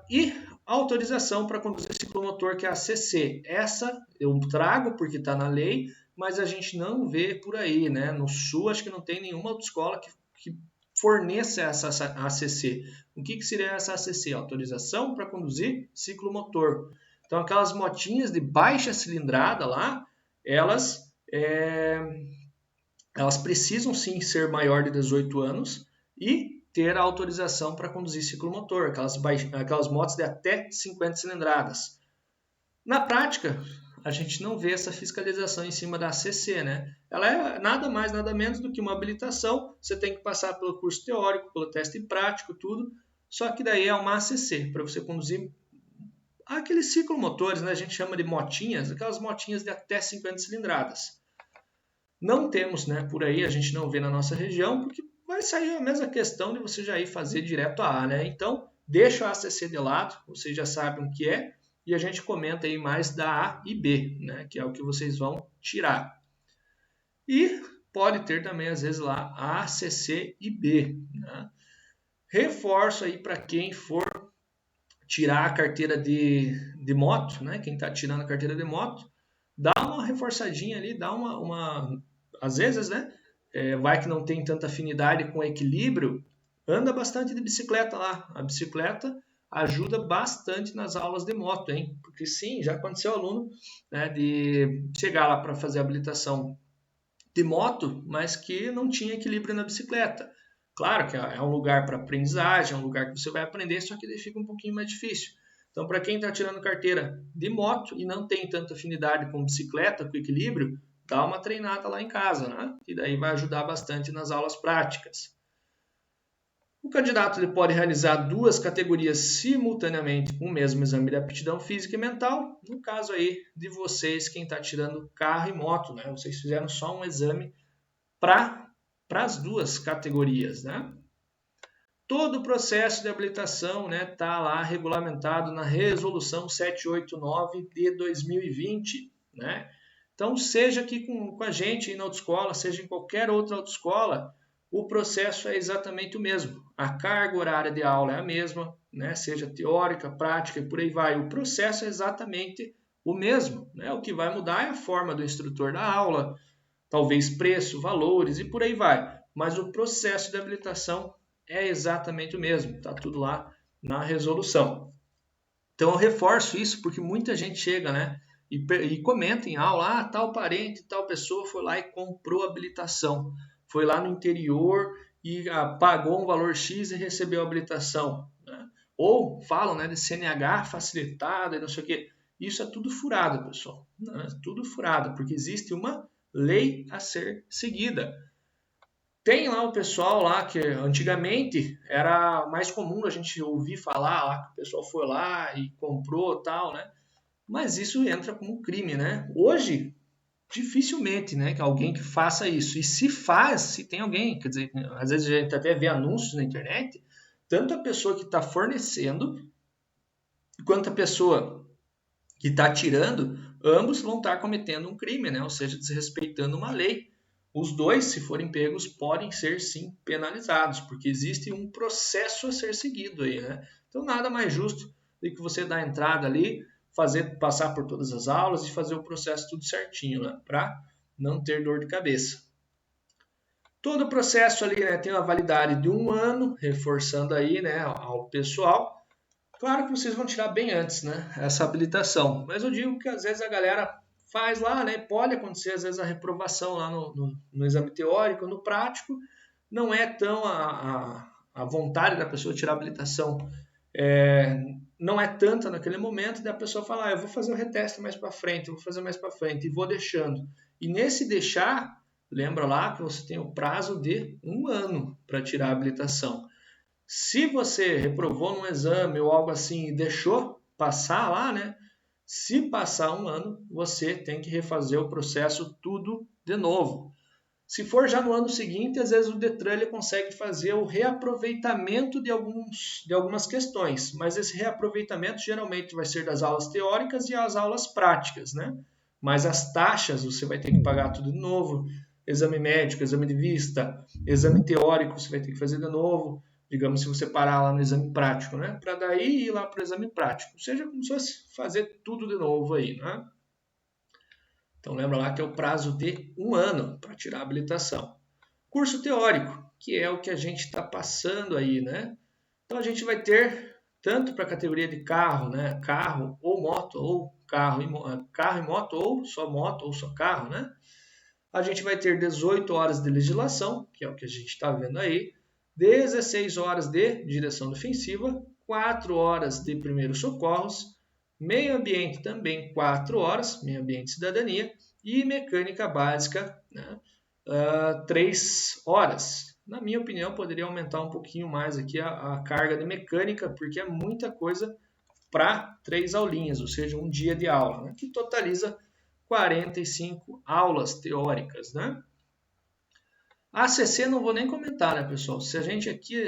e autorização para conduzir ciclomotor, que é a CC. Essa eu trago porque está na lei, mas a gente não vê por aí, né? No Sul acho que não tem nenhuma autoescola que forneça essa ACC. O que seria essa ACC? Autorização para conduzir ciclomotor. Então aquelas motinhas de baixa cilindrada lá, elas precisam sim ser maior de 18 anos e ter a autorização para conduzir ciclomotor, aquelas motos de até 50 cilindradas. Na prática, a gente não vê essa fiscalização em cima da ACC, né? Ela é nada mais, nada menos do que uma habilitação. Você tem que passar pelo curso teórico, pelo teste prático, tudo. Só que daí é uma ACC, para você conduzir aqueles ciclomotores, né? A gente chama de motinhas, aquelas motinhas de até 50 cilindradas. Não temos, né, por aí, a gente não vê na nossa região, porque vai sair a mesma questão de você já ir fazer direto a A, né? Então, deixa a ACC de lado, vocês já sabem o que é, e a gente comenta aí mais da A e B, né, que é o que vocês vão tirar. E pode ter também, às vezes, lá A, CC e B, né? Reforço aí para quem for tirar a carteira de moto, né? Quem está tirando a carteira de moto, dá uma reforçadinha ali, dá uma às vezes, né? Vai que não tem tanta afinidade com equilíbrio, anda bastante de bicicleta lá. A bicicleta ajuda bastante nas aulas de moto, hein? Porque sim, já aconteceu aluno, né, de chegar lá para fazer a habilitação de moto, mas que não tinha equilíbrio na bicicleta. Claro que é um lugar para aprendizagem, é um lugar que você vai aprender, só que ele fica um pouquinho mais difícil. Então, para quem está tirando carteira de moto e não tem tanta afinidade com bicicleta, com equilíbrio, dá uma treinada lá em casa, né? E daí vai ajudar bastante nas aulas práticas. O candidato ele pode realizar 2 categorias simultaneamente com o mesmo exame de aptidão física e mental. No caso aí de vocês, quem está tirando carro e moto, né? Vocês fizeram só um exame para as 2 categorias, né? Todo o processo de habilitação, né, tá lá regulamentado na Resolução 789 de 2020, né? Então, seja aqui com a gente aí na autoescola, seja em qualquer outra autoescola, o processo é exatamente o mesmo. A carga horária de aula é a mesma, né? Seja teórica, prática e por aí vai. O processo é exatamente o mesmo, né? O que vai mudar é a forma do instrutor da aula, talvez preço, valores e por aí vai. Mas o processo de habilitação é exatamente o mesmo, está tudo lá na resolução. Então eu reforço isso porque muita gente chega, né, e comenta em aula, tal parente, tal pessoa foi lá e comprou habilitação, foi lá no interior e pagou um valor X e recebeu a habilitação, né? Ou falam, né, de CNH facilitado e não sei o quê. Isso é tudo furado, pessoal, né? Tudo furado, porque existe uma lei a ser seguida. Tem lá o pessoal lá que antigamente era mais comum a gente ouvir falar lá que o pessoal foi lá e comprou tal, né? Mas isso entra como crime, né? Hoje, dificilmente, né, que alguém que faça isso. E se faz, se tem alguém, quer dizer, às vezes a gente até vê anúncios na internet, tanto a pessoa que está fornecendo, quanto a pessoa que está tirando, ambos vão estar cometendo um crime, né? Ou seja, desrespeitando uma lei. Os dois, se forem pegos, podem ser sim penalizados, porque existe um processo a ser seguido aí, né? Então nada mais justo do que você dar a entrada ali, passar por todas as aulas e fazer o processo tudo certinho, né? Para não ter dor de cabeça. Todo o processo ali, né, tem uma validade de 1 ano, reforçando aí, né, ao pessoal. Claro que vocês vão tirar bem antes, né, essa habilitação. Mas eu digo que às vezes a galera faz lá, né, pode acontecer às vezes a reprovação lá no exame teórico, no prático. Não é tão a vontade da pessoa tirar a habilitação, não é tanta naquele momento, da pessoa falar, eu vou fazer o reteste mais para frente, eu vou fazer mais para frente, e vou deixando. E nesse deixar, lembra lá que você tem o prazo de 1 ano para tirar a habilitação. Se você reprovou num exame ou algo assim e deixou passar lá, né? Se passar 1 ano, você tem que refazer o processo tudo de novo. Se for já no ano seguinte, às vezes o Detran ele consegue fazer o reaproveitamento de algumas questões, mas esse reaproveitamento geralmente vai ser das aulas teóricas e as aulas práticas, né? Mas as taxas você vai ter que pagar tudo de novo, exame médico, exame de vista, exame teórico você vai ter que fazer de novo, digamos se você parar lá no exame prático, né? Para daí ir lá para o exame prático, ou seja, como se fosse fazer tudo de novo aí, né? Então lembra lá que é o prazo de 1 ano para tirar a habilitação. Curso teórico, que é o que a gente está passando aí, né? Então a gente vai ter tanto para a categoria de carro, né? Carro ou moto, ou carro e moto, ou só carro, né? A gente vai ter 18 horas de legislação, que é o que a gente está vendo aí, 16 horas de direção defensiva, 4 horas de primeiros socorros, meio ambiente também 4 horas, meio ambiente e cidadania, e mecânica básica, né, 3 horas. Na minha opinião, poderia aumentar um pouquinho mais aqui a carga de mecânica, porque é muita coisa para 3 aulinhas, ou seja, um dia de aula, né, que totaliza 45 aulas teóricas, né? A ACC não vou nem comentar, né, pessoal? Se a gente aqui,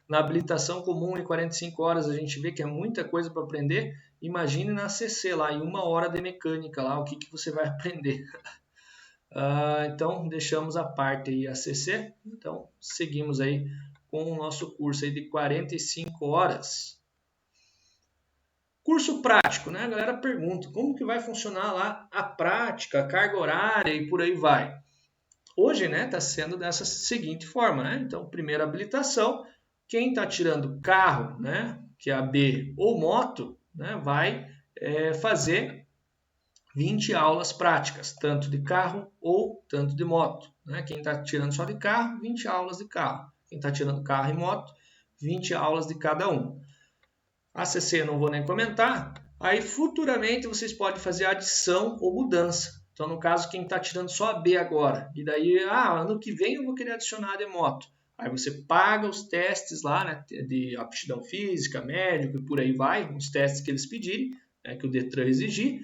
na habilitação comum, em 45 horas, a gente vê que é muita coisa para aprender, imagine na ACC lá, em 1 hora de mecânica lá, o que você vai aprender. Então, deixamos a parte aí ACC. Então, seguimos aí com o nosso curso aí de 45 horas. Curso prático, né? A galera pergunta, como que vai funcionar lá a prática, a carga horária e por aí vai. Hoje, né, está sendo dessa seguinte forma, né? Então, primeira habilitação, quem está tirando carro, né, que é a B, ou moto, né, vai fazer 20 aulas práticas, tanto de carro ou tanto de moto. Né? Quem está tirando só de carro, 20 aulas de carro. Quem está tirando carro e moto, 20 aulas de cada um. A CC eu não vou nem comentar. Aí, futuramente, vocês podem fazer adição ou mudança. Então, no caso, quem está tirando só a B agora, e daí, ano que vem eu vou querer adicionar a de moto. Aí você paga os testes lá, né, de aptidão física, médico e por aí vai, os testes que eles pedirem, né, que o Detran exigir,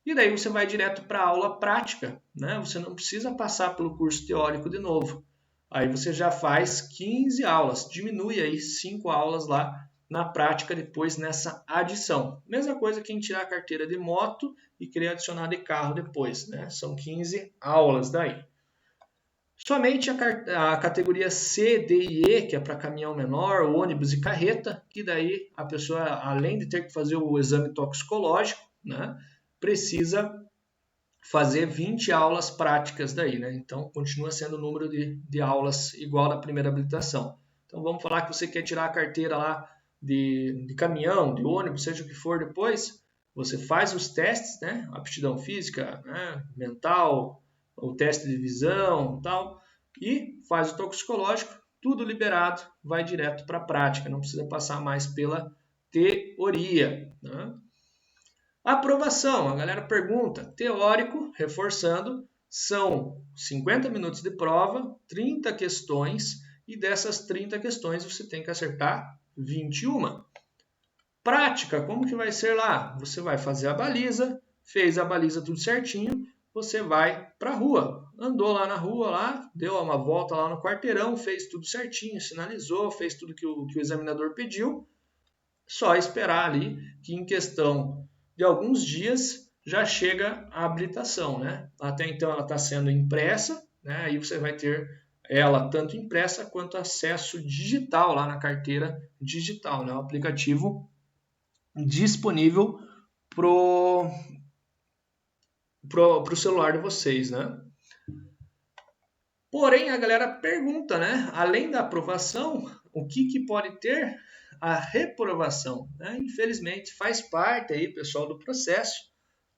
e daí você vai direto para a aula prática, né? Você não precisa passar pelo curso teórico de novo. Aí você já faz 15 aulas, diminui aí 5 aulas lá na prática depois nessa adição. Mesma coisa quem tirar a carteira de moto e querer adicionar de carro depois, né? São 15 aulas daí. Somente a categoria C, D e E, que é para caminhão menor, ônibus e carreta, que daí a pessoa, além de ter que fazer o exame toxicológico, né, precisa fazer 20 aulas práticas daí, né? Então, continua sendo o número de aulas igual na primeira habilitação. Então, vamos falar que você quer tirar a carteira lá de caminhão, de ônibus, seja o que for depois, você faz os testes, né? Aptidão física, né? Mental, o teste de visão, tal. e faz o toxicológico, tudo liberado, vai direto para a prática, não precisa passar mais pela teoria, né? Aprovação, a galera pergunta, teórico, reforçando, são 50 minutos de prova, 30 questões, e dessas 30 questões você tem que acertar 21. Prática, como que vai ser lá? Você vai fazer a baliza, fez a baliza tudo certinho, você vai para a rua. Andou lá na rua, lá, deu uma volta lá no quarteirão, fez tudo certinho, sinalizou, fez tudo que o examinador pediu. Só esperar ali que em questão de alguns dias já chega a habilitação, né? Até então ela está sendo impressa, né? Aí você vai ter ela tanto impressa quanto acesso digital lá na carteira digital, né? O aplicativo disponível pro celular de vocês, né? Porém, a galera pergunta, né? Além da aprovação, o que pode ter a reprovação, né? Infelizmente, faz parte aí, pessoal, do processo.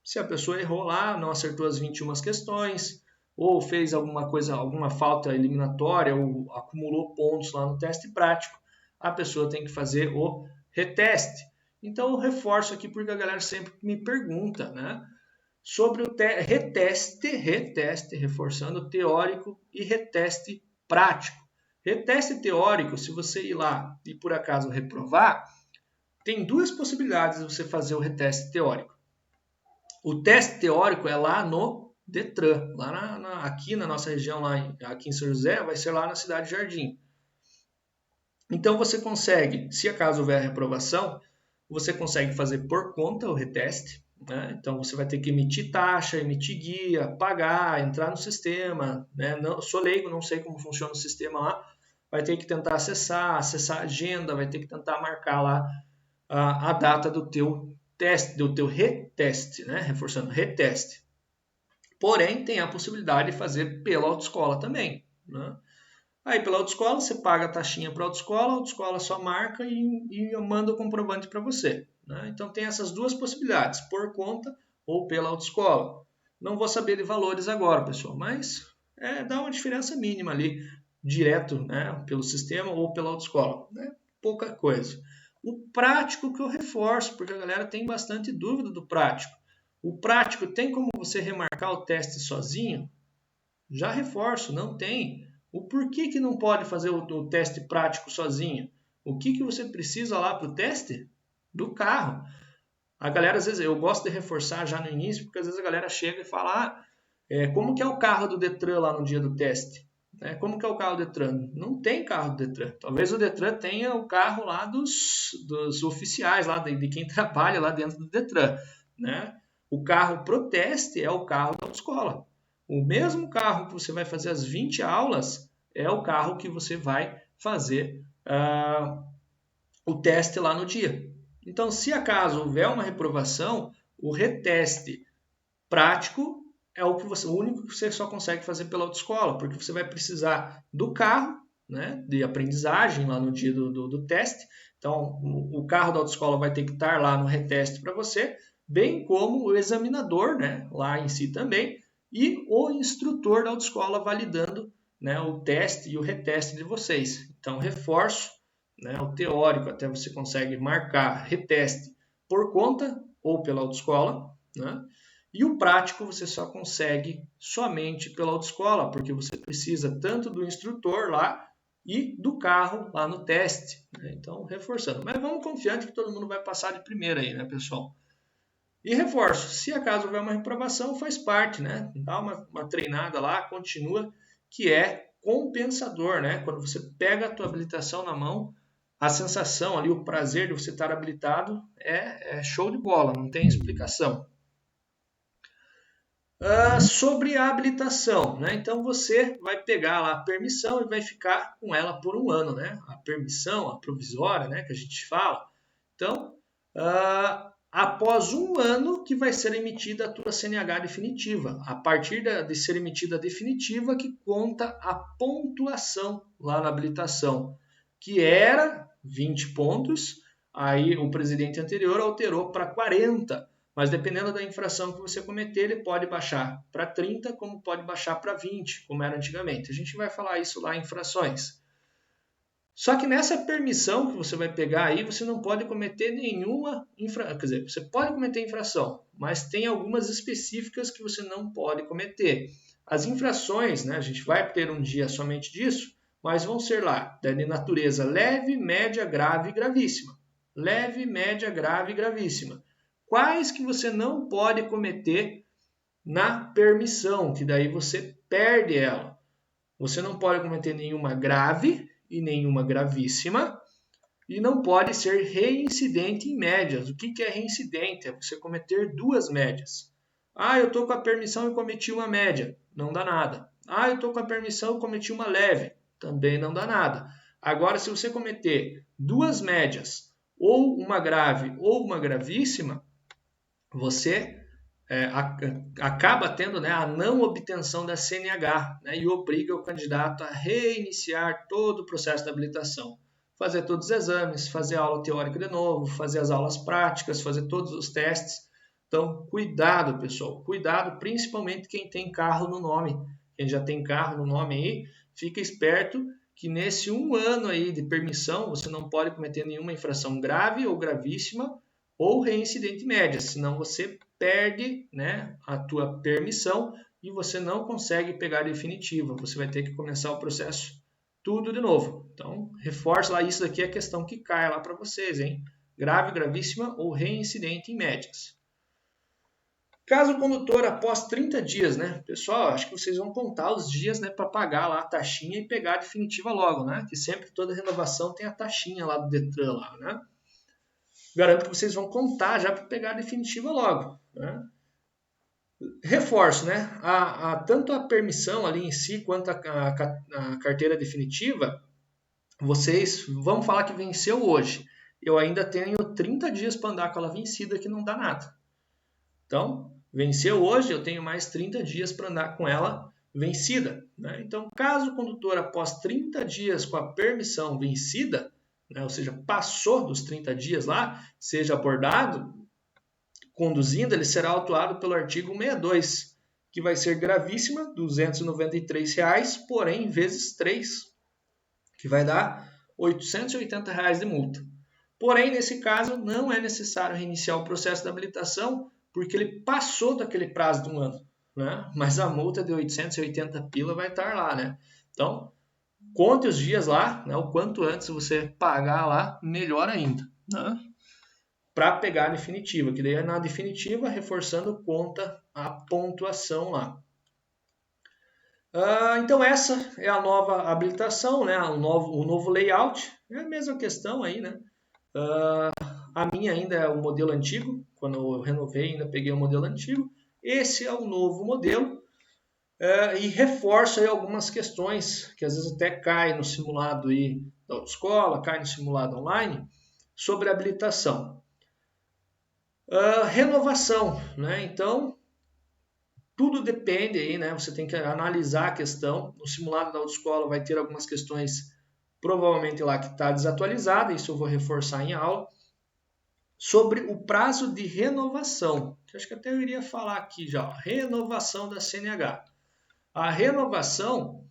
Se a pessoa errou lá, não acertou as 21 questões, ou fez alguma coisa, alguma falta eliminatória, ou acumulou pontos lá no teste prático, a pessoa tem que fazer o reteste. Então, eu reforço aqui porque a galera sempre me pergunta, né? Sobre o reteste, reforçando teórico e reteste prático. Reteste teórico, se você ir lá e por acaso reprovar, tem duas possibilidades de você fazer o reteste teórico. O teste teórico é lá no Detran, lá aqui na nossa região, aqui em São José, vai ser lá na Cidade Jardim. Então você consegue, se acaso houver reprovação, você consegue fazer por conta o reteste, né? Então você vai ter que emitir taxa, emitir guia, pagar, entrar no sistema, né? Não, sou leigo, não sei como funciona o sistema lá, vai ter que tentar acessar a agenda, vai ter que tentar marcar lá a data do teu teste, do teu reteste, né? Reforçando, reteste. Porém, tem a possibilidade de fazer pela autoescola também, né? Aí pela autoescola você paga a taxinha para a autoescola só marca e manda o comprovante para você, né? Então tem essas duas possibilidades, por conta ou pela autoescola. Não vou saber de valores agora, pessoal, mas dá uma diferença mínima ali, direto, né, pelo sistema ou pela autoescola, né? Pouca coisa. O prático que eu reforço, porque a galera tem bastante dúvida do prático. O prático tem como você remarcar o teste sozinho? Já reforço, não tem. O porquê que não pode fazer o teste prático sozinho? O que você precisa lá para o teste? Do carro. A galera, às vezes, eu gosto de reforçar já no início, porque às vezes a galera chega e fala, como que é o carro do Detran lá no dia do teste? Como que é o carro do Detran? Não tem carro do Detran. Talvez o Detran tenha o carro lá dos oficiais, lá de quem trabalha lá dentro do Detran, né? O carro pro teste é o carro da autoescola. O mesmo carro que você vai fazer as 20 aulas é o carro que você vai fazer o teste lá no dia. Então, se acaso houver uma reprovação, o reteste prático é o único que você só consegue fazer pela autoescola, porque você vai precisar do carro, né, de aprendizagem lá no dia do teste. Então, o carro da autoescola vai ter que estar lá no reteste para você, bem como o examinador, né, lá em si também, e o instrutor da autoescola validando, né, o teste e o reteste de vocês. Então, reforço, né, o teórico até você consegue marcar reteste por conta ou pela autoescola, né? E o prático você só consegue somente pela autoescola, porque você precisa tanto do instrutor lá e do carro lá no teste, né? Então, reforçando. Mas vamos confiante que todo mundo vai passar de primeira aí, né, pessoal? E reforço, se acaso houver uma reprovação, faz parte, né? Dá uma treinada lá, continua, que é compensador, né? Quando você pega a tua habilitação na mão, a sensação ali, o prazer de você estar habilitado é show de bola, não tem explicação. Sobre a habilitação, né? Então você vai pegar lá a permissão e vai ficar com ela por um ano, né? A permissão, a provisória, né? Que a gente fala. Então, após um ano que vai ser emitida a tua CNH definitiva. A partir de ser emitida a definitiva que conta a pontuação lá na habilitação, que era 20 pontos, aí o presidente anterior alterou para 40, Mas dependendo da infração que você cometer, ele pode baixar para 30, como pode baixar para 20, como era antigamente. A gente vai falar isso lá em infrações. Só que nessa permissão que você vai pegar aí, você não pode cometer nenhuma infração. Quer dizer, você pode cometer infração, mas tem algumas específicas que você não pode cometer. As infrações, né, a gente vai ter um dia somente disso, mas vão ser lá, de natureza leve, média, grave e gravíssima. Leve, média, grave e gravíssima. Quais que você não pode cometer na permissão, que daí você perde ela? Você não pode cometer nenhuma grave e nenhuma gravíssima, e não pode ser reincidente em médias. O que é reincidente? É você cometer duas médias. Eu estou com a permissão e cometi uma média. Não dá nada. Eu estou com a permissão e cometi uma leve. Também não dá nada. Agora, se você cometer duas médias, ou uma grave ou uma gravíssima, você acaba tendo, né, a não obtenção da CNH, né, e obriga o candidato a reiniciar todo o processo de habilitação. Fazer todos os exames, fazer a aula teórica de novo, fazer as aulas práticas, fazer todos os testes. Então, cuidado, pessoal. Cuidado, principalmente quem tem carro no nome. Quem já tem carro no nome aí, fica esperto que nesse 1 ano aí de permissão, você não pode cometer nenhuma infração grave ou gravíssima ou reincidente média, senão você perde, né, a tua permissão e você não consegue pegar a definitiva. Você vai ter que começar o processo tudo de novo. Então, reforça lá, isso daqui é a questão que cai lá para vocês, hein? Grave, gravíssima ou reincidente em médias. Caso condutor após 30 dias, né? Pessoal, acho que vocês vão contar os dias, né, para pagar lá a taxinha e pegar a definitiva logo, né? Que sempre toda renovação tem a taxinha lá do Detran lá, né? Garanto que vocês vão contar já para pegar a definitiva logo, né? Reforço, né? Tanto a permissão ali em si quanto a carteira definitiva, vocês vão falar que venceu hoje. Eu ainda tenho 30 dias para andar com ela vencida, que não dá nada. Então, venceu hoje, eu tenho mais 30 dias para andar com ela vencida, né? Então, caso o condutor, após 30 dias com a permissão vencida, né, ou seja, passou dos 30 dias lá, seja abordado, conduzindo, ele será autuado pelo artigo 162, que vai ser gravíssima, R$ 293, porém, vezes 3, que vai dar R$ 880 de multa. Porém, nesse caso, não é necessário reiniciar o processo de habilitação, porque ele passou daquele prazo de 1 ano, né? Mas a multa de 880 pila vai estar lá, né? Então, conte os dias lá, né? O quanto antes você pagar lá, melhor ainda, né? Para pegar a definitiva, que daí na definitiva, reforçando, conta a pontuação lá. Então essa é a nova habilitação, né? O novo layout, é a mesma questão aí, né? A minha ainda é o modelo antigo, quando eu renovei ainda peguei o modelo antigo. Esse é o novo modelo e reforço aí algumas questões que às vezes até cai no simulado aí da autoescola, cai no simulado online, sobre habilitação. Renovação, né? Então, tudo depende aí, né? Você tem que analisar a questão. No simulado da autoescola vai ter algumas questões, provavelmente lá que está desatualizada, isso eu vou reforçar em aula, sobre o prazo de renovação, que acho que até eu iria falar aqui já, renovação da CNH. A renovação,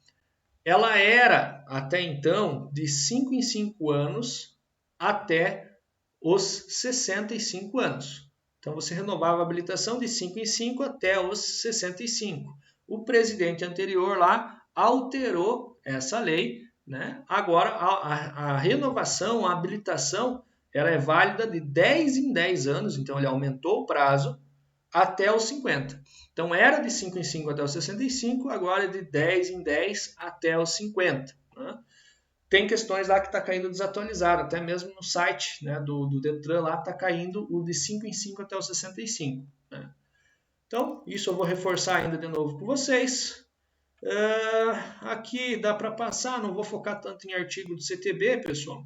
ela era até então de 5 em 5 anos até os 65 anos. Então, você renovava a habilitação de 5 em 5 até os 65. O presidente anterior lá alterou essa lei, né? Agora, a renovação, a habilitação, ela é válida de 10 em 10 anos, então ele aumentou o prazo até os 50. Então, era de 5 em 5 até os 65, agora é de 10 em 10 até os 50. Né? Tem questões lá que está caindo desatualizado, até mesmo no site, né, do Detran lá está caindo o de 5 em 5 até os 65. Né? Então, isso eu vou reforçar ainda de novo com vocês. Aqui dá para passar, não vou focar tanto em artigo do CTB, pessoal.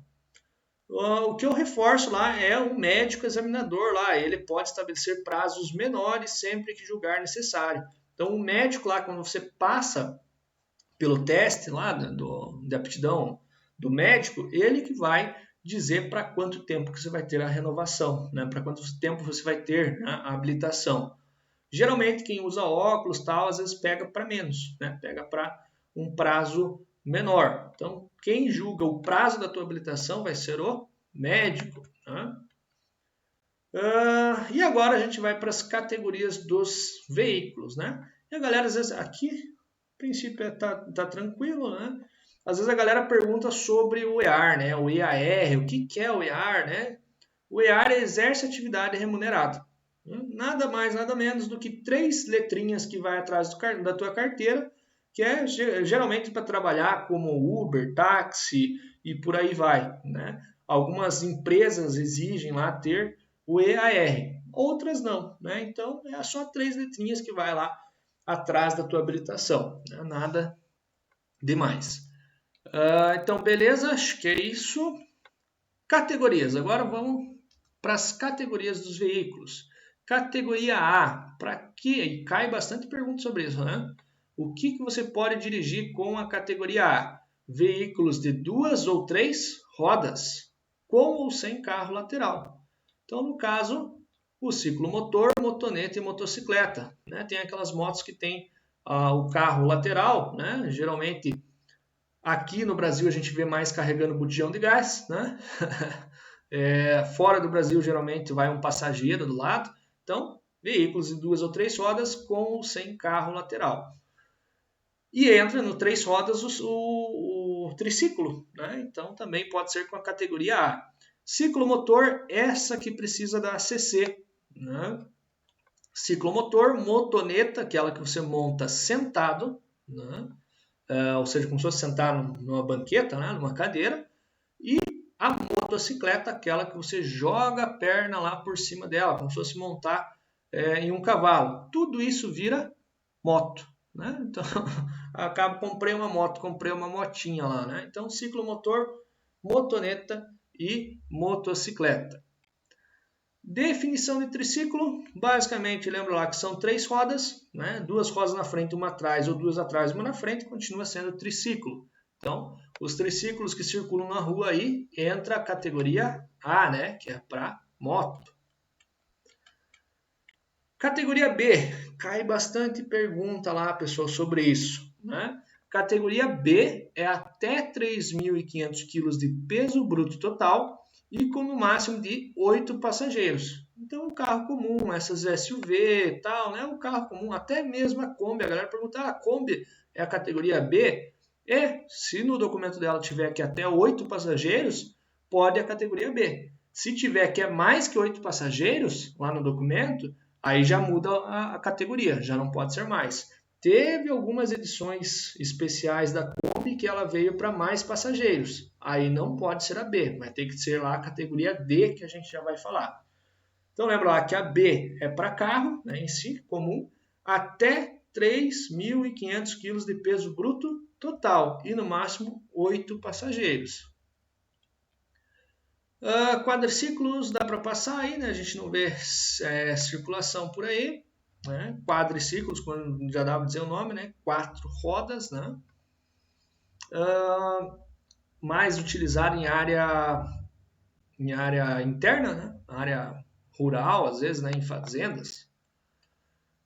O que eu reforço lá é o médico examinador lá, ele pode estabelecer prazos menores sempre que julgar necessário. Então, o médico lá, quando você passa pelo teste lá de aptidão do médico, ele que vai dizer para quanto tempo que você vai ter a renovação, né? Para quanto tempo você vai ter, né, a habilitação. Geralmente quem usa óculos tal, às vezes pega para menos, né? Pega para um prazo menor. Então, quem julga o prazo da tua habilitação vai ser o médico, né? E agora a gente vai para as categorias dos veículos, né? E a galera, às vezes, aqui, a princípio, tá tranquilo, né? Às vezes a galera pergunta sobre o EAR, né? O EAR, o que é o EAR, né? O EAR exerce atividade remunerada. Nada mais, nada menos do que 3 letrinhas que vai atrás da tua carteira, que é geralmente para trabalhar como Uber, táxi e por aí vai, né? Algumas empresas exigem lá ter o EAR, outras não, né? Então é só 3 letrinhas que vai lá atrás da tua habilitação, né? Nada demais. Então, beleza, acho que é isso. Categorias, agora vamos para as categorias dos veículos. Categoria A, para quê? E cai bastante pergunta sobre isso, né? O que você pode dirigir com a categoria A? Veículos de 2 ou 3 rodas, com ou sem carro lateral. Então, no caso, o ciclomotor, motoneta e motocicleta, né? Tem aquelas motos que tem o carro lateral, né? Geralmente, aqui no Brasil a gente vê mais carregando botijão de gás, né? Fora do Brasil, geralmente vai um passageiro do lado. Então, veículos de 2 ou 3 rodas com ou sem carro lateral. E entra no 3 rodas o triciclo, né? Então também pode ser com a categoria A. Ciclomotor, essa que precisa da ACC, né? Ciclomotor, motoneta, aquela que você monta sentado, né? Ou seja, como se fosse sentar numa banqueta, né? Numa cadeira. E a motocicleta, aquela que você joga a perna lá por cima dela, como se fosse montar em um cavalo. Tudo isso vira moto, né? Então, comprei uma moto, comprei uma motinha lá, né? Então, ciclomotor, motoneta e motocicleta. Definição de triciclo, basicamente, lembra lá que são 3 rodas, né? 2 rodas na frente, uma atrás, ou 2 atrás, uma na frente, continua sendo triciclo. Então, os triciclos que circulam na rua aí, entra a categoria A, né? Que é para moto. Categoria B, cai bastante pergunta lá, pessoal, sobre isso, né? Categoria B é até 3.500 kg de peso bruto total e com no máximo de 8 passageiros. Então, o carro comum, essas SUV e tal, né? O carro comum, até mesmo a Kombi. A galera pergunta, a Kombi é a categoria B? Se no documento dela tiver que até 8 passageiros, pode a categoria B. Se tiver que é mais que 8 passageiros lá no documento, aí já muda a categoria, já não pode ser mais. Teve algumas edições especiais da Kombi que ela veio para mais passageiros. Aí não pode ser a B, vai ter que ser lá a categoria D que a gente já vai falar. Então lembra lá que a B é para carro, né, em si, comum, até 3.500 kg de peso bruto total e no máximo 8 passageiros. Quadriciclos dá para passar aí, né? A gente não vê circulação por aí, né? Quadriciclos, quando já dá para dizer o nome, né? 4 rodas, né? Mais utilizado em área interna, né? Área rural, às vezes, né? Em fazendas.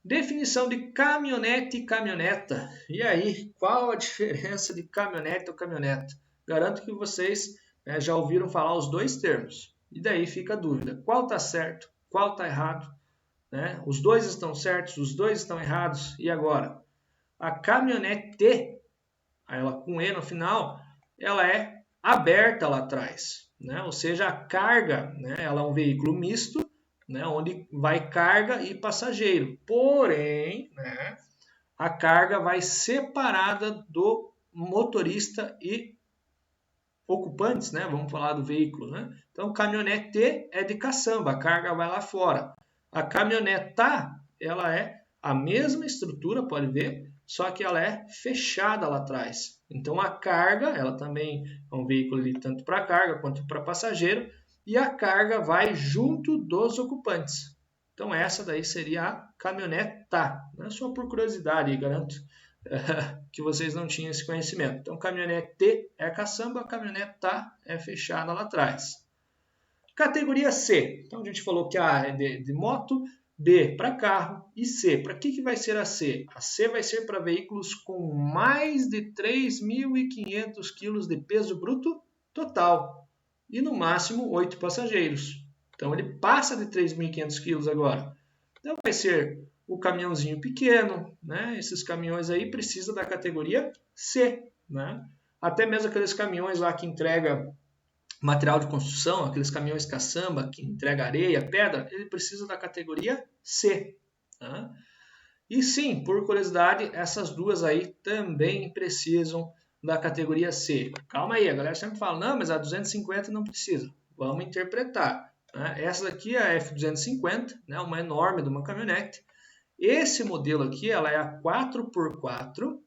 Definição de caminhonete e caminhoneta. E aí, qual a diferença de caminhonete ou caminhoneta? Garanto que vocês já ouviram falar os dois termos. E daí fica a dúvida. Qual está certo? Qual está errado? Né? Os dois estão certos? Os dois estão errados? E agora? A caminhonete, ela com E no final, ela é aberta lá atrás. Né? Ou seja, a carga, né? Ela é um veículo misto, né? Onde vai carga e passageiro. Porém, né? A carga vai separada do motorista e ocupantes, né? Vamos falar do veículo, né? Então, caminhonete é de caçamba, a carga vai lá fora. A caminhoneta, ela é a mesma estrutura, pode ver, só que ela é fechada lá atrás. Então, a carga, ela também é um veículo ali, tanto para carga quanto para passageiro, e a carga vai junto dos ocupantes. Então, essa daí seria a caminhoneta, né? Só por curiosidade, garanto que vocês não tinham esse conhecimento. Então, caminhonete T é caçamba, caminhonete Tá é fechada lá atrás. Categoria C. Então, a gente falou que A é de moto, B para carro e C. Para que vai ser a C? A C vai ser para veículos com mais de 3.500 kg de peso bruto total e no máximo 8 passageiros. Então, ele passa de 3.500 kg agora. Então, vai ser o caminhãozinho pequeno, né? Esses caminhões aí precisam da categoria C, né? Até mesmo aqueles caminhões lá que entregam material de construção, aqueles caminhões caçamba que entrega areia, pedra, ele precisa da categoria C. Tá? E sim, por curiosidade, essas duas aí também precisam da categoria C. Calma aí, a galera sempre fala, não, mas a 250 não precisa. Vamos interpretar. Né? Essa daqui é a F250, né? Uma enorme de uma caminhonete. Esse modelo aqui, ela é a 4x4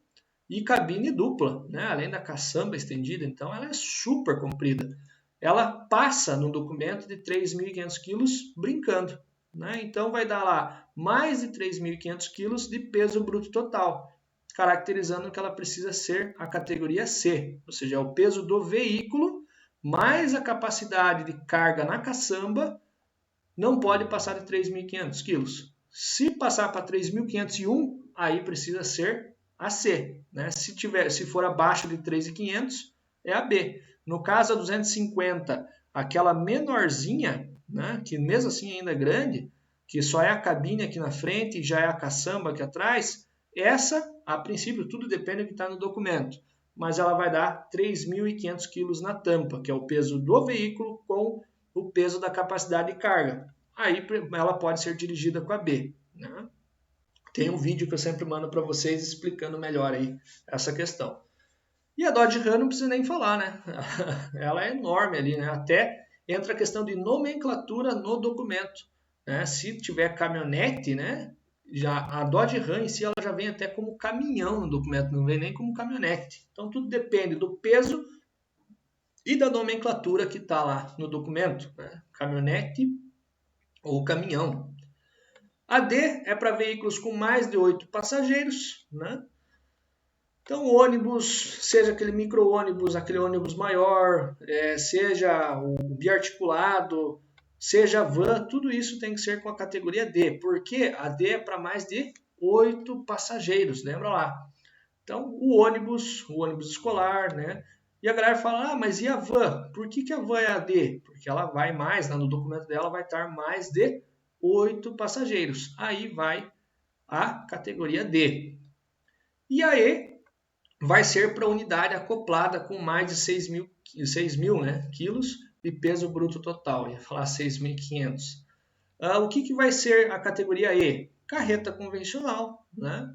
e cabine dupla, né? Além da caçamba estendida, então ela é super comprida. Ela passa no documento de 3.500 kg brincando. Né? Então vai dar lá mais de 3.500 kg de peso bruto total, caracterizando que ela precisa ser a categoria C, ou seja, é o peso do veículo mais a capacidade de carga na caçamba não pode passar de 3.500 kg. Se passar para 3.501, aí precisa ser a C. Né? Se for abaixo de 3.500, é a B. No caso, a 250, aquela menorzinha, né, que mesmo assim ainda é grande, que só é a cabine aqui na frente e já é a caçamba aqui atrás, essa, a princípio, tudo depende do que está no documento, mas ela vai dar 3.500 kg na tampa, que é o peso do veículo com o peso da capacidade de carga. Aí ela pode ser dirigida com a B. Né? Tem um vídeo que eu sempre mando para vocês explicando melhor aí essa questão. E a Dodge Ram não precisa nem falar, né? Ela é enorme ali, né? Até entra a questão de nomenclatura no documento. Né? Se tiver caminhonete, né? Já a Dodge Ram em si ela já vem até como caminhão no documento, não vem nem como caminhonete. Então tudo depende do peso e da nomenclatura que está lá no documento. Né? Caminhonete ou caminhão. A D é para veículos com mais de 8 passageiros, né? Então, o ônibus, seja aquele micro-ônibus, aquele ônibus maior, seja o biarticulado, seja a van, tudo isso tem que ser com a categoria D, porque a D é para mais de 8 passageiros, lembra lá. Então, o ônibus escolar, né? E a galera fala, mas e a van? Por que a van é a D? Porque ela vai mais, no documento dela vai estar mais de 8 passageiros. Aí vai a categoria D. E a E vai ser para unidade acoplada com mais de 6.000 né, quilos de peso bruto total. Ia falar 6.500. O que vai ser a categoria E? Carreta convencional, né?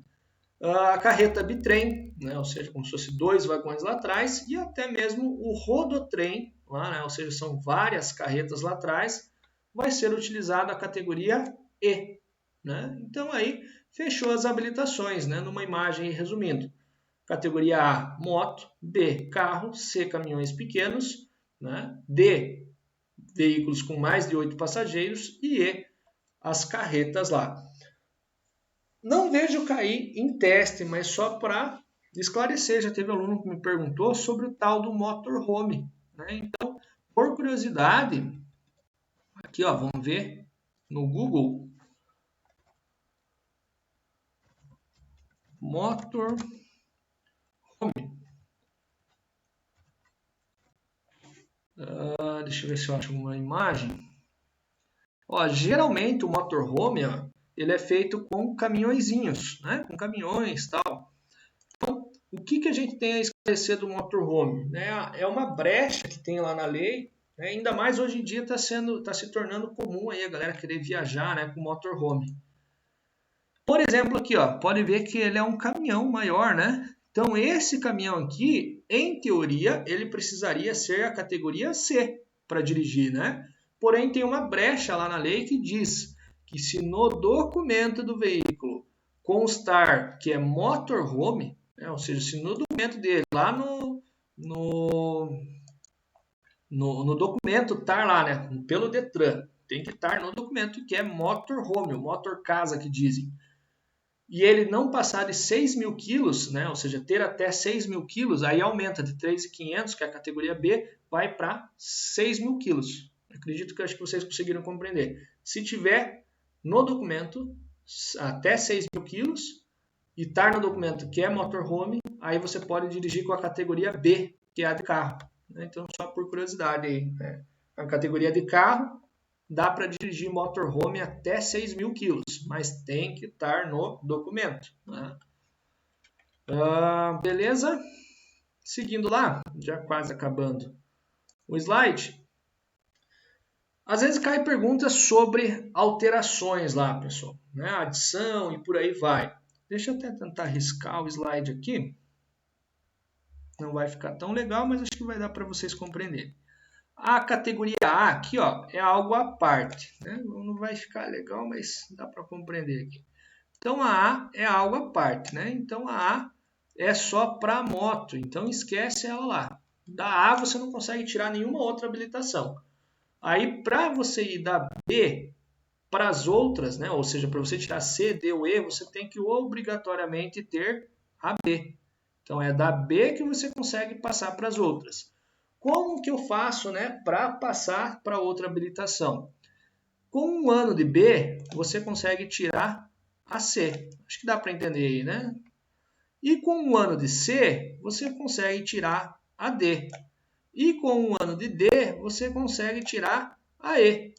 A carreta bitrem, né? Ou seja, como se fosse 2 vagões lá atrás, e até mesmo o rodotrem, lá, né? Ou seja, são várias carretas lá atrás, vai ser utilizada a categoria E. Né? Então aí fechou as habilitações, né? Numa imagem resumindo. Categoria A, moto. B, carro. C, caminhões pequenos. Né? D, veículos com mais de 8 passageiros. E E, as carretas lá. Não vejo cair em teste, mas só para esclarecer. Já teve aluno que me perguntou sobre o tal do motorhome. Né? Então, por curiosidade, aqui ó, vamos ver no Google. Motorhome. Deixa eu ver se eu acho uma imagem. Ó, geralmente o motorhome ele é feito com caminhõezinhos, né? Com caminhões e tal. Então, o que a gente tem a esclarecer do motorhome? Né? É uma brecha que tem lá na lei, né? Ainda mais hoje em dia está se tornando comum aí a galera querer viajar, né, com motorhome. Por exemplo, aqui, ó, pode ver que ele é um caminhão maior, né? Então, esse caminhão aqui, em teoria, ele precisaria ser a categoria C para dirigir, né? Porém, tem uma brecha lá na lei que diz que se no documento do veículo constar que é motorhome, né? Ou seja, se no documento dele, lá no documento estar lá, né? Pelo Detran, tem que estar no documento que é motorhome, ou motor casa que dizem. e ele não passar de 6 mil quilos, né, ou seja, ter até 6 mil quilos, aí aumenta de 3.500, que é a categoria B, vai para 6 mil quilos. Acredito que acho que vocês conseguiram compreender. Se tiver no documento até 6 mil quilos e estar no documento que é motorhome, aí você pode dirigir com a categoria B, que é a de carro. Então, só por curiosidade aí, né? A categoria de carro dá para dirigir motorhome até 6 mil quilos, mas tem que estar no documento. Né? Beleza? Seguindo lá, já quase acabando o slide. Às vezes cai perguntas sobre alterações lá, pessoal. Né? Adição e por aí vai. Deixa eu até tentar riscar o slide aqui. Não vai ficar tão legal, mas acho que vai dar para vocês compreenderem. A categoria A aqui, ó, é algo à parte. Né? Não vai ficar legal, mas dá para compreender aqui. Então, a A é algo à parte. Né? Então, a A é só para moto. Então, esquece ela lá. Da A, você não consegue tirar nenhuma outra habilitação. Aí, para você ir da B para as outras, né? Ou seja, para você tirar C, D ou E, você tem que obrigatoriamente ter a B. Então, é da B que você consegue passar para as outras. Como que eu faço, né, para passar para outra habilitação? Com 1 ano de B, você consegue tirar a C. Acho que dá para entender aí, né? E com 1 ano de C, você consegue tirar a D. E com 1 ano de D, você consegue tirar a E.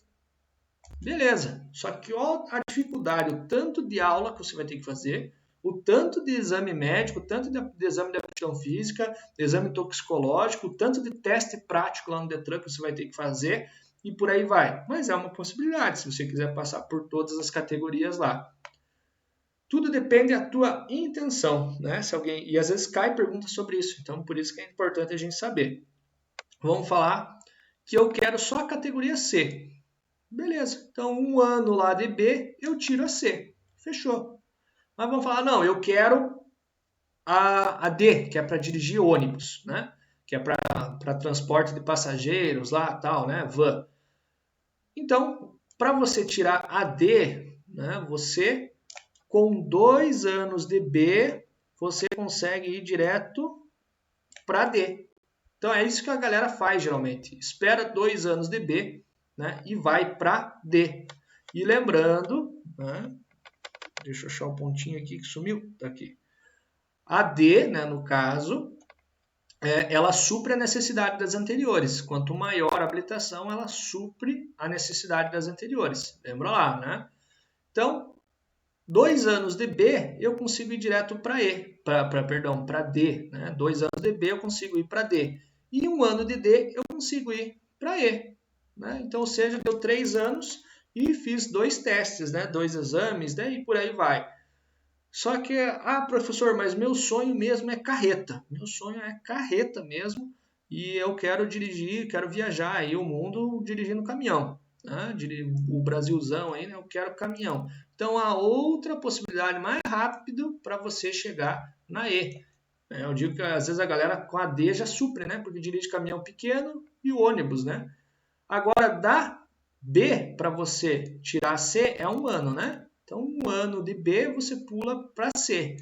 Beleza. Só que olha a dificuldade, o tanto de aula que você vai ter que fazer, o tanto de exame médico, o tanto de exame de aptidão física, exame toxicológico, o tanto de teste prático lá no Detran que você vai ter que fazer e por aí vai. Mas é uma possibilidade, se você quiser passar por todas as categorias lá. Tudo depende da tua intenção, né? Se alguém... E às vezes cai perguntas sobre isso, então por isso que é importante a gente saber. Vamos falar que eu quero só a categoria C. Beleza, então 1 ano lá de B, eu tiro a C. Fechou. Mas vamos falar, não, eu quero a D, que é para dirigir ônibus, né? Que é para transporte de passageiros lá, tal, né? Van. Então, para você tirar a D, né? Você, com 2 anos de B, você consegue ir direto para D. Então, é isso que a galera faz, geralmente. Espera 2 anos de B, né? E vai para D. E lembrando, né? Deixa eu achar o pontinho aqui que sumiu. Tá aqui. A D, né, no caso, ela supre a necessidade das anteriores. Quanto maior a habilitação, ela supre a necessidade das anteriores. Lembra lá, né? Então, 2 anos de B, eu consigo ir direto para E, para D. Né? 2 anos de B, eu consigo ir para D. E 1 ano de D, eu consigo ir para E. Né? Então, ou seja, deu 3 anos e fiz 2 testes, né? 2 exames, né? E por aí vai. Só que, professor, mas meu sonho mesmo é carreta. Meu sonho é carreta mesmo. E eu quero dirigir, quero viajar aí o mundo dirigindo caminhão. Né? O Brasilzão aí, né? Eu quero caminhão. Então, há outra possibilidade mais rápida para você chegar na E. Eu digo que às vezes a galera com a D já supre, né? Porque dirige caminhão pequeno e o ônibus, né? Agora, da B para você tirar C é 1 ano, né? Então, 1 ano de B você pula para C.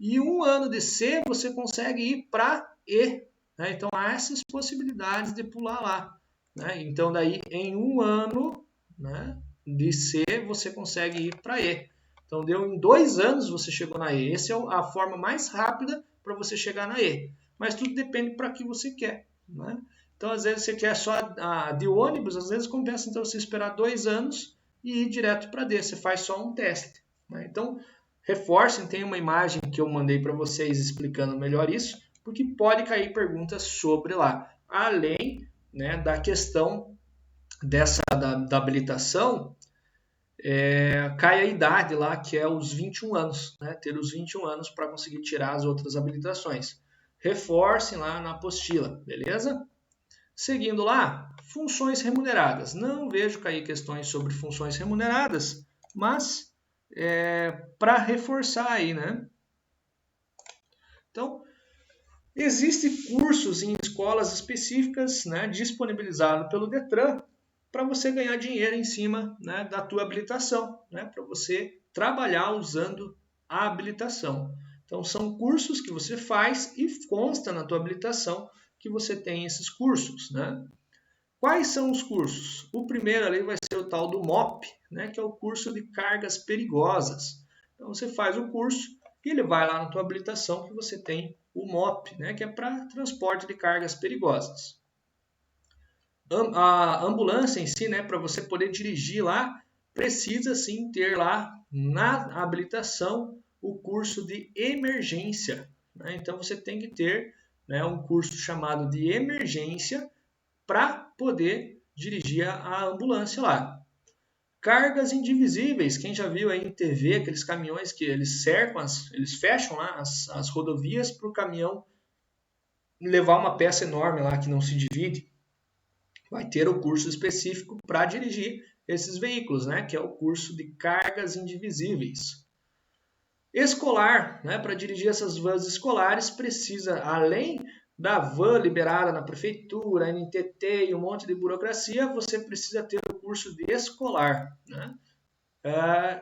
E 1 ano de C você consegue ir para E. Né? Então, há essas possibilidades de pular lá. Né? Então, daí, em 1 ano, né, de C você consegue ir para E. Então, deu em 2 anos você chegou na E. Essa é a forma mais rápida para você chegar na E. Mas tudo depende para que você quer. Né? Então, às vezes, você quer só a de ônibus, às vezes compensa então você esperar 2 anos e ir direto para D. Você faz só um teste. Né? Então, reforcem, tem uma imagem que eu mandei para vocês explicando melhor isso, porque pode cair perguntas sobre lá. Além, né, da questão da habilitação, cai a idade lá, que é os 21 anos. Né? Ter os 21 anos para conseguir tirar as outras habilitações. Reforcem lá na apostila, beleza? Seguindo lá, funções remuneradas. Não vejo cair questões sobre funções remuneradas, mas para reforçar aí, né? Então, existem cursos em escolas específicas, né, disponibilizados pelo Detran para você ganhar dinheiro em cima, né, da tua habilitação, né, para você trabalhar usando a habilitação. Então, são cursos que você faz e consta na tua habilitação que você tem esses cursos, né? Quais são os cursos? O primeiro ali vai ser o tal do MOP, né? Que é o curso de cargas perigosas. Então, você faz o curso e ele vai lá na tua habilitação que você tem o MOP, né? Que é para transporte de cargas perigosas. A ambulância em si, né? Para você poder dirigir lá, precisa sim ter lá na habilitação o curso de emergência, né? Então você tem que ter, né, um curso chamado de emergência para poder dirigir a ambulância lá. Cargas indivisíveis, quem já viu aí em TV aqueles caminhões que eles cercam, eles fecham lá as rodovias para o caminhão levar uma peça enorme lá que não se divide, vai ter o curso específico para dirigir esses veículos, né? Que é o curso de cargas indivisíveis. Escolar, né? Para dirigir essas vans escolares precisa, além da van liberada na prefeitura, NTT e um monte de burocracia, você precisa ter o curso de escolar, né?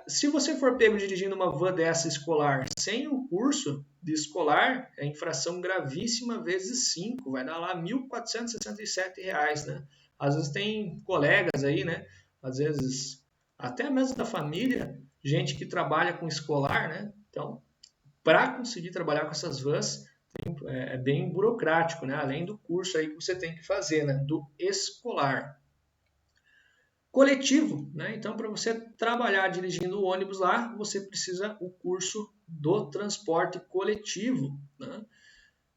Se você for pego dirigindo uma van dessa escolar sem o curso de escolar, é infração gravíssima vezes 5, vai dar lá R$ 1.467, né? Às vezes tem colegas aí, né? Às vezes até mesmo da família, gente que trabalha com escolar, né? Então, para conseguir trabalhar com essas vans, é bem burocrático, né? Além do curso aí que você tem que fazer, né? Do escolar. Coletivo, né? Então, para você trabalhar dirigindo o ônibus lá, você precisa o curso do transporte coletivo, né?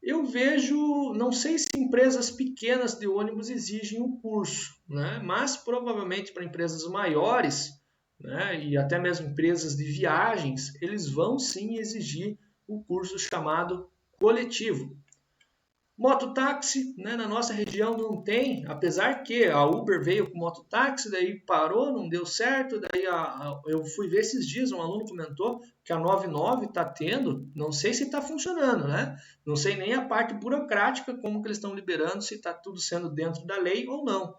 Eu vejo, não sei se empresas pequenas de ônibus exigem o curso, né? Mas provavelmente para empresas maiores, né? E até mesmo empresas de viagens, eles vão sim exigir o curso chamado coletivo. Mototáxi, né, na nossa região não tem, apesar que a Uber veio com mototáxi, daí parou, não deu certo, daí eu fui ver esses dias, um aluno comentou que a 99 está tendo, não sei se está funcionando, né? Não sei nem a parte burocrática, como que eles estão liberando, se está tudo sendo dentro da lei ou não.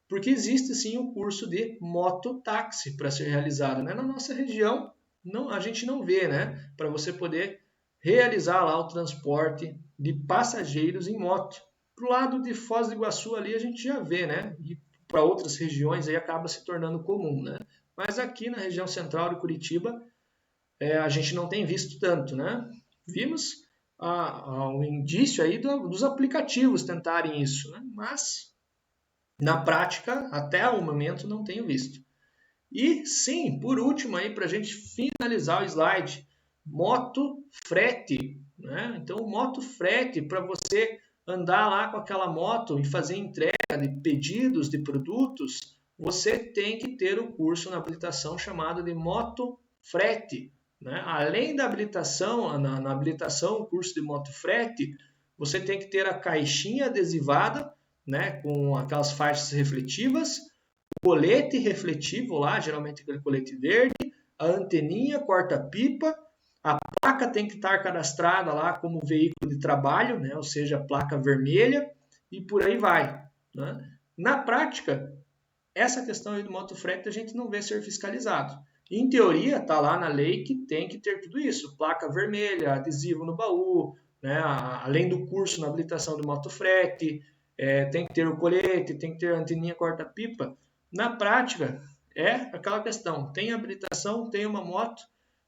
Porque existe sim o curso de mototáxi para ser realizado, né? Na nossa região, não, a gente não vê, né? Para você poder realizar lá o transporte de passageiros em moto. Para o lado de Foz do Iguaçu ali a gente já vê, né? E para outras regiões aí acaba se tornando comum, né? Mas aqui na região central de Curitiba a gente não tem visto tanto, né? Vimos o indício aí dos aplicativos tentarem isso, né? Mas na prática, até o momento, não tenho visto. E sim, por último aí, para a gente finalizar o slide, moto frete, né? Então, moto frete, para você andar lá com aquela moto e fazer entrega de pedidos de produtos, você tem que ter o curso na habilitação chamado de moto frete, né? Além da habilitação, na habilitação, o curso de moto frete, você tem que ter a caixinha adesivada, né, com aquelas faixas refletivas, o colete refletivo lá, geralmente aquele colete verde, a anteninha, corta-pipa, a placa tem que estar cadastrada lá como veículo de trabalho, né, ou seja, placa vermelha, e por aí vai, né? Na prática, essa questão aí do motofrete a gente não vê ser fiscalizado. Em teoria, está lá na lei que tem que ter tudo isso, placa vermelha, adesivo no baú, né, além do curso na habilitação do motofrete, tem que ter o colete, tem que ter a anteninha corta-pipa. Na prática, é aquela questão, tem habilitação, tem uma moto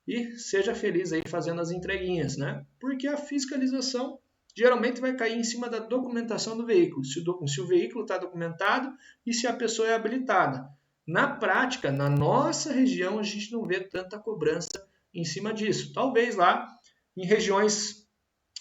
e seja feliz aí fazendo as entreguinhas, né? Porque a fiscalização geralmente vai cair em cima da documentação do veículo, se o veículo está documentado e se a pessoa é habilitada. Na prática, na nossa região, a gente não vê tanta cobrança em cima disso. Talvez lá em regiões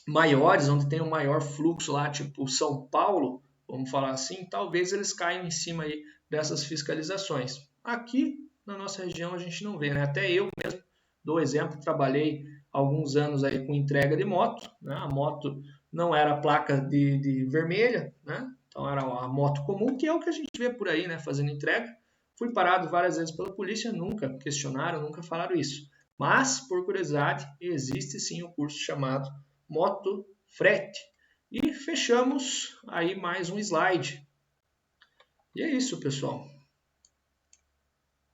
maiores, onde tem um maior fluxo lá, tipo São Paulo, vamos falar assim, talvez eles caiam em cima aí dessas fiscalizações. Aqui na nossa região a gente não vê, né? Até eu mesmo dou exemplo, trabalhei alguns anos aí com entrega de moto, né? A moto não era placa de vermelha, né? Então era a moto comum, que é o que a gente vê por aí, né? Fazendo entrega. Fui parado várias vezes pela polícia, nunca questionaram, nunca falaram isso. Mas, por curiosidade, existe sim o curso chamado moto frete. E fechamos aí mais um slide. E é isso, pessoal.